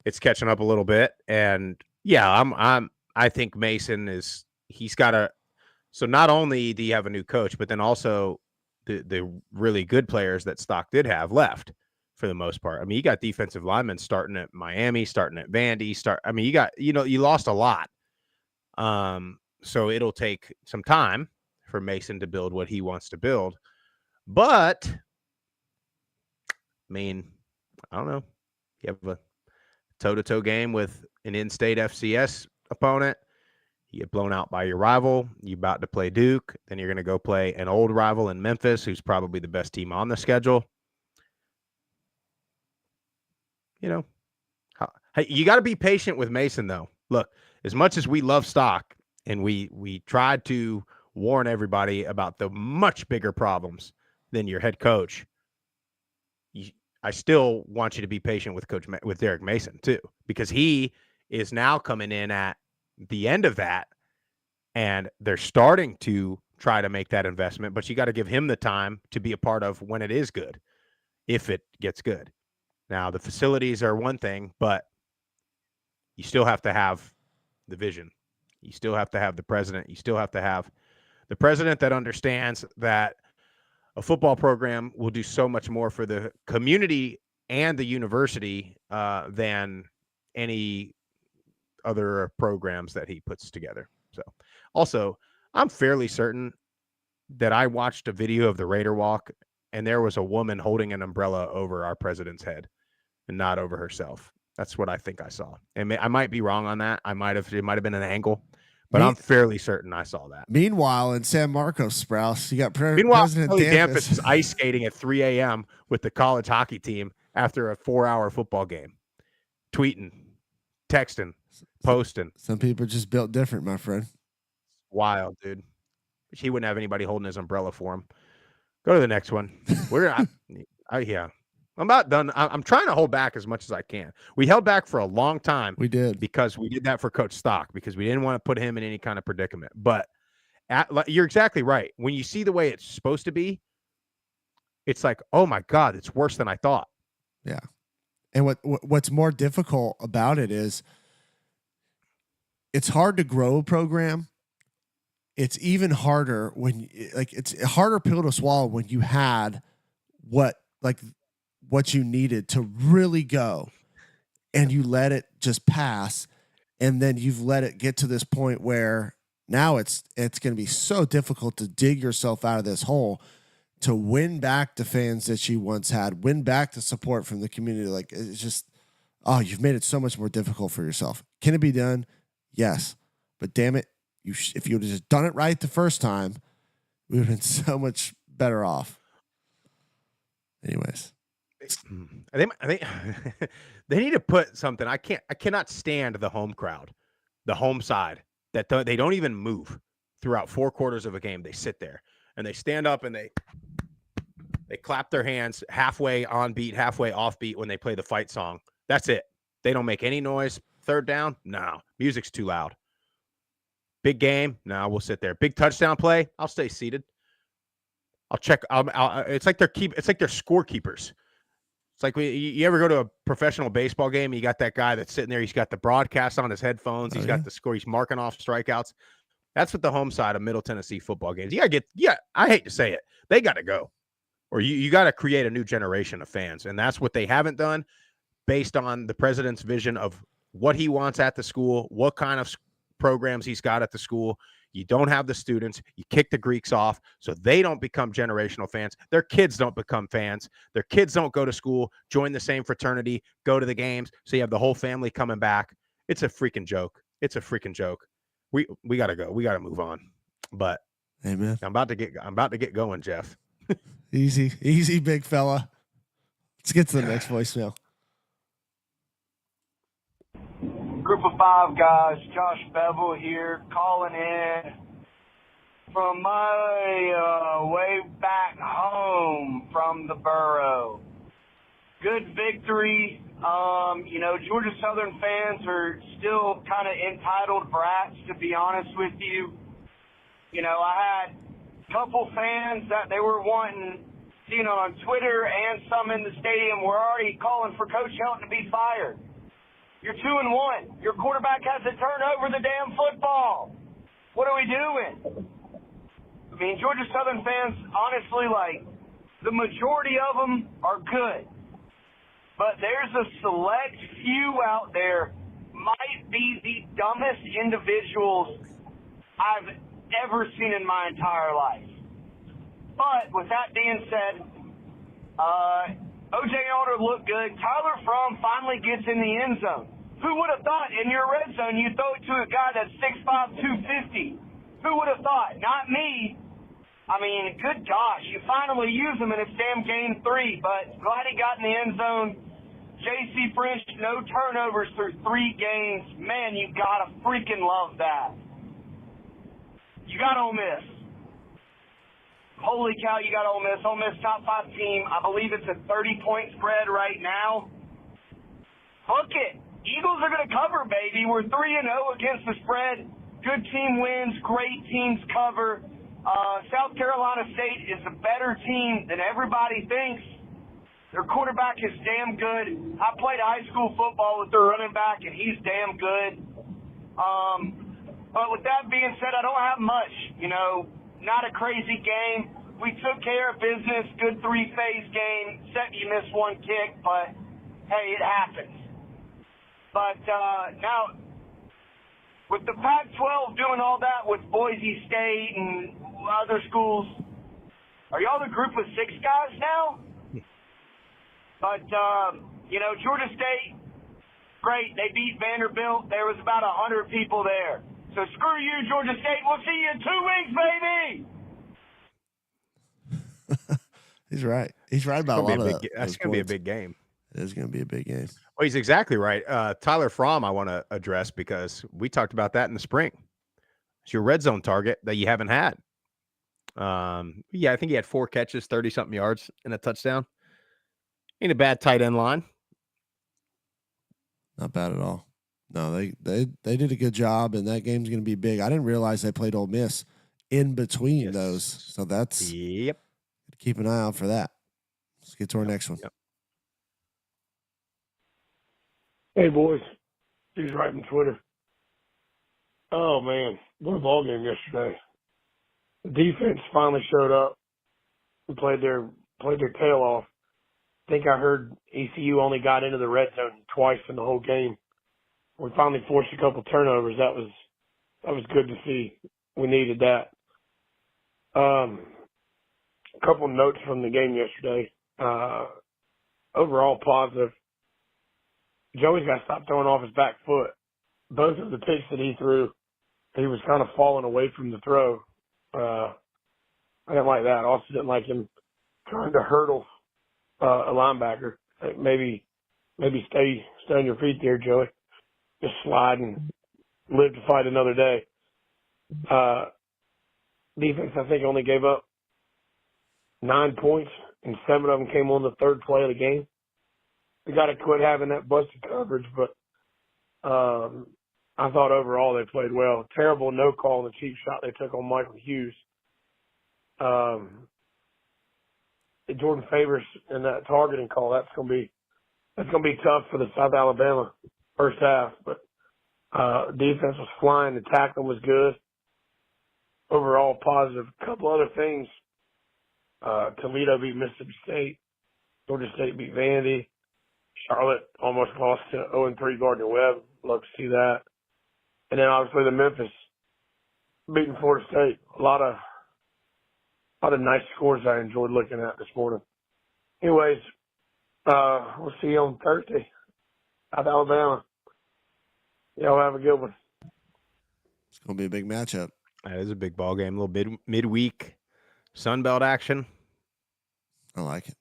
it's catching up a little bit. And yeah, I think Mason he's got so not only do you have a new coach, but then also the really good players that Stock did have left for the most part. I mean, you got defensive linemen starting at Miami, starting at Vandy, you lost a lot. So it'll take some time for Mason to build what he wants to build. But, I mean, I don't know. You have a toe-to-toe game with an in-state FCS opponent. You get blown out by your rival. You're about to play Duke. Then you're going to go play an old rival in Memphis, who's probably the best team on the schedule. You know, you got to be patient with Mason, though. Look, as much as we love Stock, and we tried to warn everybody about the much bigger problems than your head coach, I still want you to be patient with Derek Mason too, because he is now coming in at the end of that, and they're starting to try to make that investment, but you got to give him the time to be a part of when it is good, if it gets good. Now, the facilities are one thing, but you still have to have the vision. You still have to have the president. You still have to have the president that understands that a football program will do so much more for the community and the university than any other programs that he puts together. So, also, I'm fairly certain that I watched a video of the Raider Walk, and there was a woman holding an umbrella over our president's head and not over herself. That's what I think I saw. And I might be wrong on that. It might have been an angle, but I'm fairly certain I saw that. Meanwhile, in San Marcos, Sprouse, you got President Kelly Dampus is ice skating at 3 a.m. with the college hockey team after a 4-hour football game, tweeting, texting, posting. Some people are just built different, my friend. Wild, dude. He wouldn't have anybody holding his umbrella for him. Go to the next one. Yeah. I'm about done. I'm trying to hold back as much as I can. We held back for a long time. We did. Because we did that for Coach Stock, because we didn't want to put him in any kind of predicament. But you're exactly right. When you see the way it's supposed to be, it's like, oh my God, it's worse than I thought. Yeah. And what's more difficult about it is it's hard to grow a program. It's even harder it's a harder pill to swallow when you had what you needed to really go, and you let it just pass, and then you've let it get to this point where now it's going to be so difficult to dig yourself out of this hole to win back the fans that she once had, win back the support from the community. Like, it's just, you've made it so much more difficult for yourself. Can it be done? Yes. But damn it, if you would have just done it right the first time, we would have been so much better off. Anyways. I think they need to put something. I cannot stand the home crowd, the home side, that they don't even move throughout 4 quarters of a game. They sit there and they stand up and they clap their hands halfway on beat, halfway off beat when they play the fight song. That's it. They don't make any noise. Third down, no. Music's too loud. Big game, no. We'll sit there. Big touchdown play, I'll stay seated. I'll check. It's like they're scorekeepers. It's like you ever go to a professional baseball game, you got that guy that's sitting there, he's got the broadcast on his headphones, he's got the score, he's marking off strikeouts. That's what the home side of Middle Tennessee football games. I hate to say it, they got to go. Or you got to create a new generation of fans. And that's what they haven't done based on the president's vision of what he wants at the school, what kind of programs he's got at the school. You don't have the students. You kick the Greeks off so they don't become generational fans. Their kids don't become fans. Their kids don't go to school, join the same fraternity, go to the games. So you have the whole family coming back. It's a freaking joke. It's a freaking joke. We got to go. We got to move on. But amen. I'm about to get going, Jeff. Easy, big fella. Let's get to the next voicemail. Group of 5 guys, Josh Bevel here, calling in from my way back home from the borough. Good victory. Georgia Southern fans are still kind of entitled brats, to be honest with you. I had a couple fans that they were wanting, on Twitter, and some in the stadium were already calling for Coach Helton to be fired. You're 2-1. Your quarterback has to turn over the damn football. What are we doing? I mean, Georgia Southern fans, honestly, the majority of them are good. But there's a select few out there, might be the dumbest individuals I've ever seen in my entire life. But with that being said, O.J. Alder looked good. Tyler Fromm finally gets in the end zone. Who would have thought in your red zone you throw it to a guy that's 6'5", 250? Who would have thought? Not me. I mean, good gosh, you finally use him in a damn game 3, but glad he got in the end zone. J.C. French, no turnovers through 3 games. Man, you gotta freaking love that. You got Ole Miss. Holy cow, you got Ole Miss. Ole Miss top 5 team. I believe it's a 30-point spread right now. Hook it. Eagles are going to cover, baby. We're 3-0 against the spread. Good team wins. Great teams cover. South Carolina State is a better team than everybody thinks. Their quarterback is damn good. I played high school football with their running back, and he's damn good. But with that being said, I don't have much. Not a crazy game. We took care of business. Good 3-phase game. Except you missed 1 kick, but hey, it happens. But now, with the Pac-12 doing all that with Boise State and other schools, are y'all the group of 6 guys now? But, Georgia State, great. They beat Vanderbilt. There was about 100 people there. So screw you, Georgia State. We'll see you in 2 weeks, baby. He's right. He's right about a lot of that. That's going to be a big game. It is going to be a big game. Well, he's exactly right. Tyler Fromm, I want to address because we talked about that in the spring. It's your red zone target that you haven't had. I think he had 4 catches, 30-something yards, and a touchdown. Ain't a bad tight end line. Not bad at all. No, they did a good job, and that game's going to be big. I didn't realize they played Ole Miss in between those, so that's keep an eye out for that. Let's get to our next one. Yep. Hey boys, he's right on Twitter. Oh man, what a ball game yesterday. The defense finally showed up and played their tail off. I think I heard ECU only got into the red zone twice in the whole game. We finally forced a couple turnovers. That was good to see. We needed that. A couple notes from the game yesterday. Overall positive. Joey's got to stop throwing off his back foot. Both of the picks that he threw, he was kind of falling away from the throw. I didn't like that. Also didn't like him trying to hurdle a linebacker. Maybe stay on your feet there, Joey. Just slide and live to fight another day. Defense, I think, only gave up 9 points, and 7 of them came on the third play of the game. We got to quit having that busted coverage, but I thought overall they played well. Terrible no call on the cheap shot they took on Michael Hughes. Jordan Favors and that targeting call, that's gonna be tough for the South Alabama first half. But defense was flying, the tackling was good. Overall positive. A couple other things. Toledo beat Mississippi State. Georgia State beat Vandy. Charlotte almost lost to 0-3 Gardner-Webb. Love to see that. And then obviously the Memphis beating Florida State. A lot of nice scores I enjoyed looking at this morning. Anyways, we'll see you on Thursday. South Alabama. Y'all have a good one. It's going to be a big matchup. That is a big ball game. A little midweek Sun Belt action. I like it.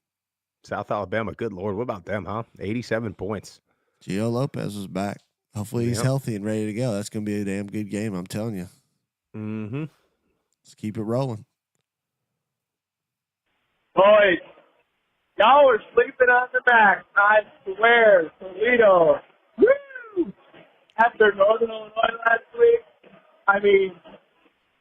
South Alabama, good Lord. What about them, huh? 87 points. Gio Lopez was back. Hopefully he's healthy and ready to go. That's going to be a damn good game, I'm telling you. Mm-hmm. Let's keep it rolling. Boys, y'all are sleeping on the back. I swear, Toledo. Woo! After Northern Illinois last week, I mean,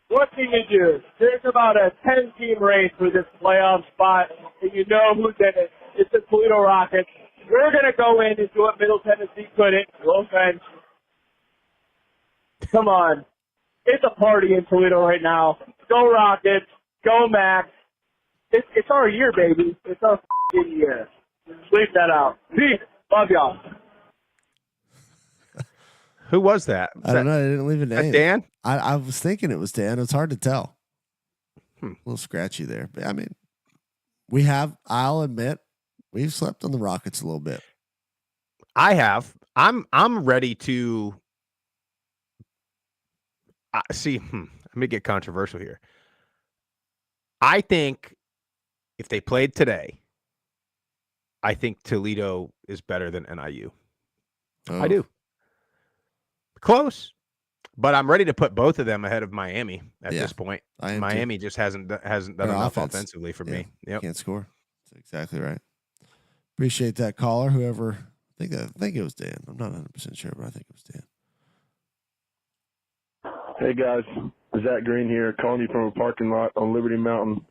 what can you do? There's about a 10-team race for this playoff spot, and you know who's in it. It's the Toledo Rockets. We're going to go in and do what Middle Tennessee couldn't. No offense. Come on. It's a party in Toledo right now. Go Rockets. Go Max. It's our year, baby. It's our f***ing year. Sleep that out. Peace. Love y'all. Who was that? I don't know. I didn't leave a name. Dan? I was thinking it was Dan. It's hard to tell. A little scratchy there. But, I mean, I'll admit, we've slept on the Rockets a little bit. I have. I'm ready to see. Let me get controversial here. I think if they played today, I think Toledo is better than NIU. Oh. I do. Close, but I'm ready to put both of them ahead of Miami at this point. Miami just hasn't done enough offensively for me. Yep. Can't score. That's exactly right. Appreciate that caller. Whoever, I think it was Dan. I'm not 100% sure, but I think it was Dan. Hey guys, Zach Green here, calling you from a parking lot on Liberty Mountain.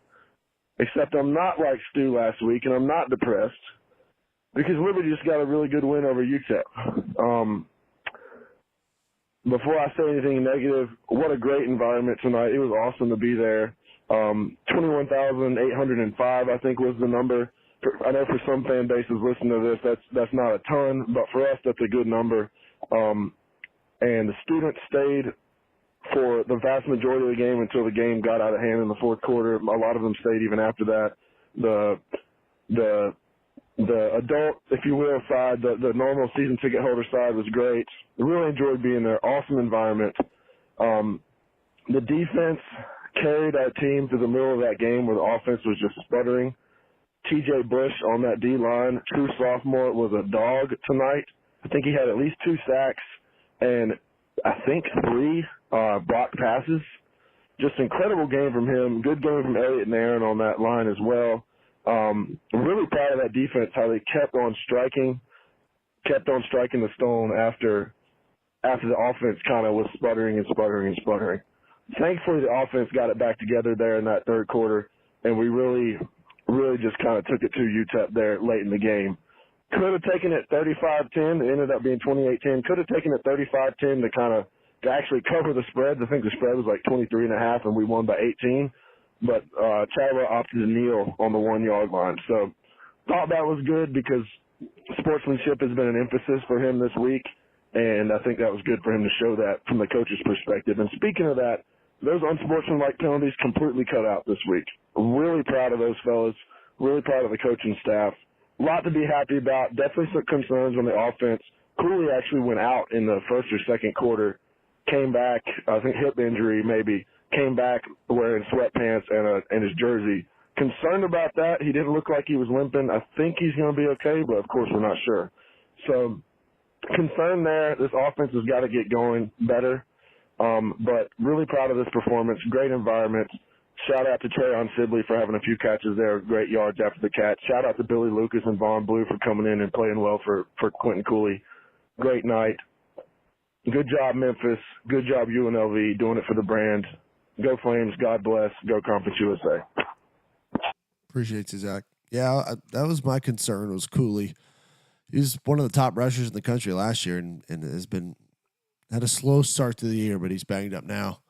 Except I'm not like Stu last week, and I'm not depressed because Liberty just got a really good win over UTEP. Before I say anything negative, what a great environment tonight. It was awesome to be there. 21,805, I think, was the number. I know for some fan bases listening to this, that's not a ton, but for us, that's a good number. And the students stayed for the vast majority of the game until the game got out of hand in the fourth quarter. A lot of them stayed even after that. The adult, if you will, side, the normal season ticket holder side was great. I really enjoyed being there. Awesome environment. The defense carried our team through the middle of that game where the offense was just sputtering. TJ Bush on that D-line, true sophomore, was a dog tonight. I think he had at least 2 sacks and I think 3 blocked passes. Just incredible game from him. Good game from Elliott and Aaron on that line as well. I'm really proud of that defense, how they kept on striking the stone after the offense kind of was sputtering. Thankfully, the offense got it back together there in that third quarter, and we really just kind of took it to UTEP there late in the game. Could have taken it 35-10. It ended up being 28-10. Could have taken it 35-10 to actually cover the spread. I think the spread was like 23.5, and we won by 18. But Chadwell opted to kneel on the 1-yard line. So thought that was good because sportsmanship has been an emphasis for him this week, and I think that was good for him to show that from the coach's perspective. And speaking of that, I think the defense played those unsportsmanlike penalties completely cut out this week. Really proud of those fellas. Really proud of the coaching staff. A lot to be happy about. Definitely some concerns on the offense. Cooley actually went out in the first or second quarter, came back, I think hip injury maybe, came back wearing sweatpants and his jersey. Concerned about that. He didn't look like he was limping. I think he's going to be okay, but of course we're not sure. So concern there. This offense has got to get going better. But really proud of this performance. Great environment. Shout out to Trayon Sibley for having a few catches there. Great yards after the catch. Shout out to Billy Lucas and Vaughn Blue for coming in and playing well for Quentin Cooley. Great night. Good job, Memphis. Good job, UNLV, doing it for the brand. Go Flames. God bless. Go Conference USA. Appreciate you, Zach. Yeah, that was my concern, was Cooley. He was one of the top rushers in the country last year and had a slow start to the year, but he's banged up now.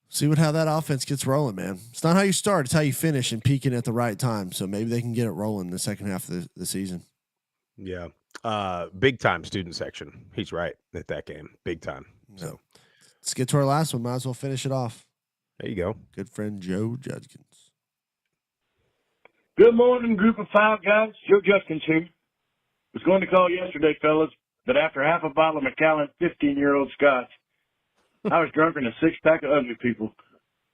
See how that offense gets rolling, man. It's not how you start, it's how you finish and peaking at the right time. So maybe they can get it rolling in the second half of the season. Yeah. Big time student section. He's right at that game. Big time. So let's get to our last one. Might as well finish it off. There you go. Good friend Joe Judkins. Good morning, group of five guys. Joe Judkins here. Was going to call yesterday, fellas, but after half a bottle of Macallan 15-year-old scotch, I was drunk in a six-pack of ugly people,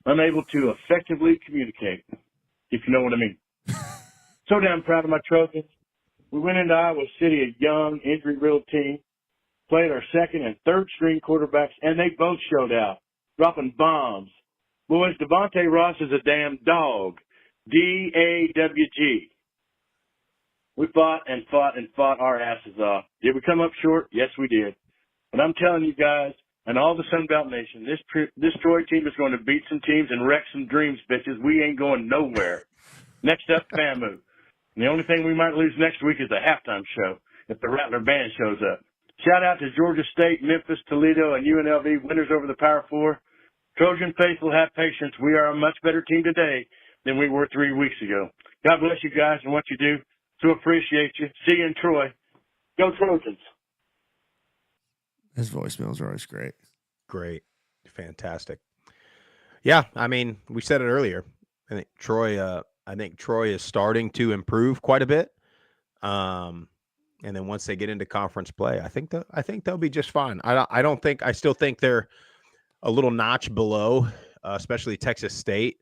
unable to effectively communicate, if you know what I mean. So damn proud of my Trojans. We went into Iowa City, a young, injury-riddled team, played our second and third string quarterbacks, and they both showed out, dropping bombs. Boys, Devontae Ross is a damn dog. D-A-W-G. We fought and fought and fought our asses off. Did we come up short? Yes, we did. But I'm telling you guys, and all the Sun Belt Nation, this Troy team is going to beat some teams and wreck some dreams, bitches. We ain't going nowhere. Next up, FAMU. And the only thing we might lose next week is the halftime show if the Rattler Band shows up. Shout out to Georgia State, Memphis, Toledo, and UNLV, winners over the Power Four. Trojan faithful, have patience. We are a much better team today than we were 3 weeks ago. God bless you guys and what you do. So appreciate you. See you in Troy. Go Trojans. His voicemails are always great. Great. Fantastic. Yeah, I mean, we said it earlier. I think Troy is starting to improve quite a bit. And then once they get into conference play, I think they'll be just fine. I still think they're a little notch below, especially Texas State.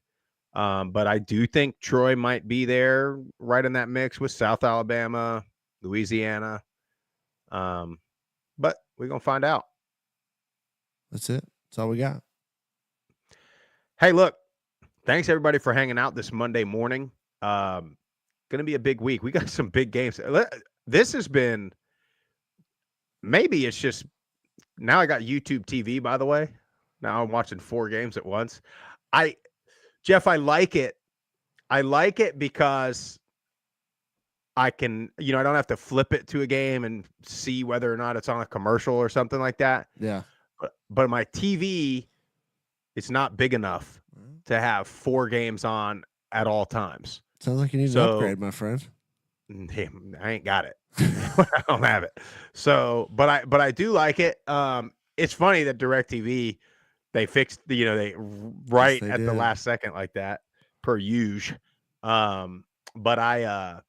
But I do think Troy might be there right in that mix with South Alabama, Louisiana. But we're going to find out. That's it. That's all we got. Hey, look, thanks everybody for hanging out this Monday morning. Going to be a big week. We got some big games. This has been, maybe it's just, now I got YouTube TV, by the way. Now I'm watching 4 games at once. Jeff, I like it. I like it because I can, I don't have to flip it to a game and see whether or not it's on a commercial or something like that. Yeah. But my TV, it's not big enough to have 4 games on at all times. Sounds like you need an upgrade, my friend. Damn, I ain't got it. I don't have it. So, but I do like it. It's funny that DirecTV, they fixed the, they right at the last second like that, per usual. But I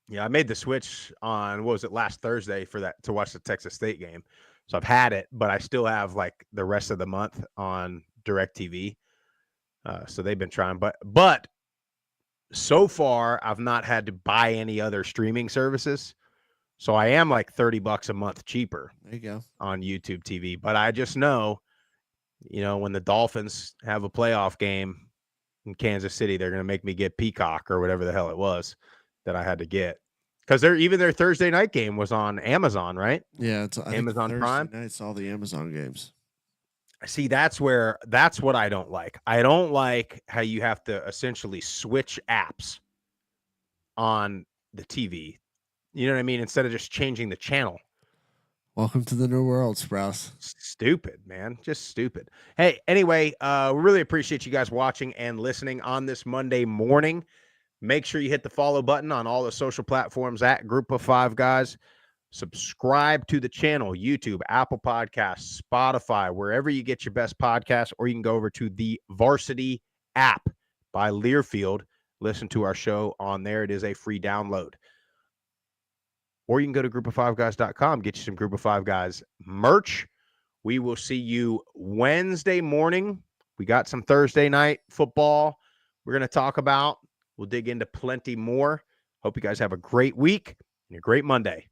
made the switch on, what was it, last Thursday for that, to watch the Texas State game. So I've had it, but I still have like the rest of the month on DirecTV. So they've been trying, but so far I've not had to buy any other streaming services. So I am like $30 a month cheaper. There you go. On YouTube TV. But I just know, when the Dolphins have a playoff game in Kansas City, they're going to make me get Peacock or whatever the hell it was that I had to get. Because their Thursday night game was on Amazon, right? Yeah, it's Amazon Prime. It's all the Amazon games. See, that's what I don't like. I don't like how you have to essentially switch apps on the TV. You know what I mean? Instead of just changing the channel. Welcome to the new world, Sprouse. Stupid, man. Just stupid. Hey, anyway, we really appreciate you guys watching and listening on this Monday morning. Make sure you hit the follow button on all the social platforms at Group of Five Guys. Subscribe to the channel, YouTube, Apple Podcasts, Spotify, wherever you get your best podcasts, or you can go over to the Varsity app by Learfield. Listen to our show on there. It is a free download. Or you can go to group5guys.com, get you some Group of Five Guys merch. We will see you Wednesday morning. We got some Thursday night football we're going to talk about. We'll dig into plenty more. Hope you guys have a great week and a great Monday.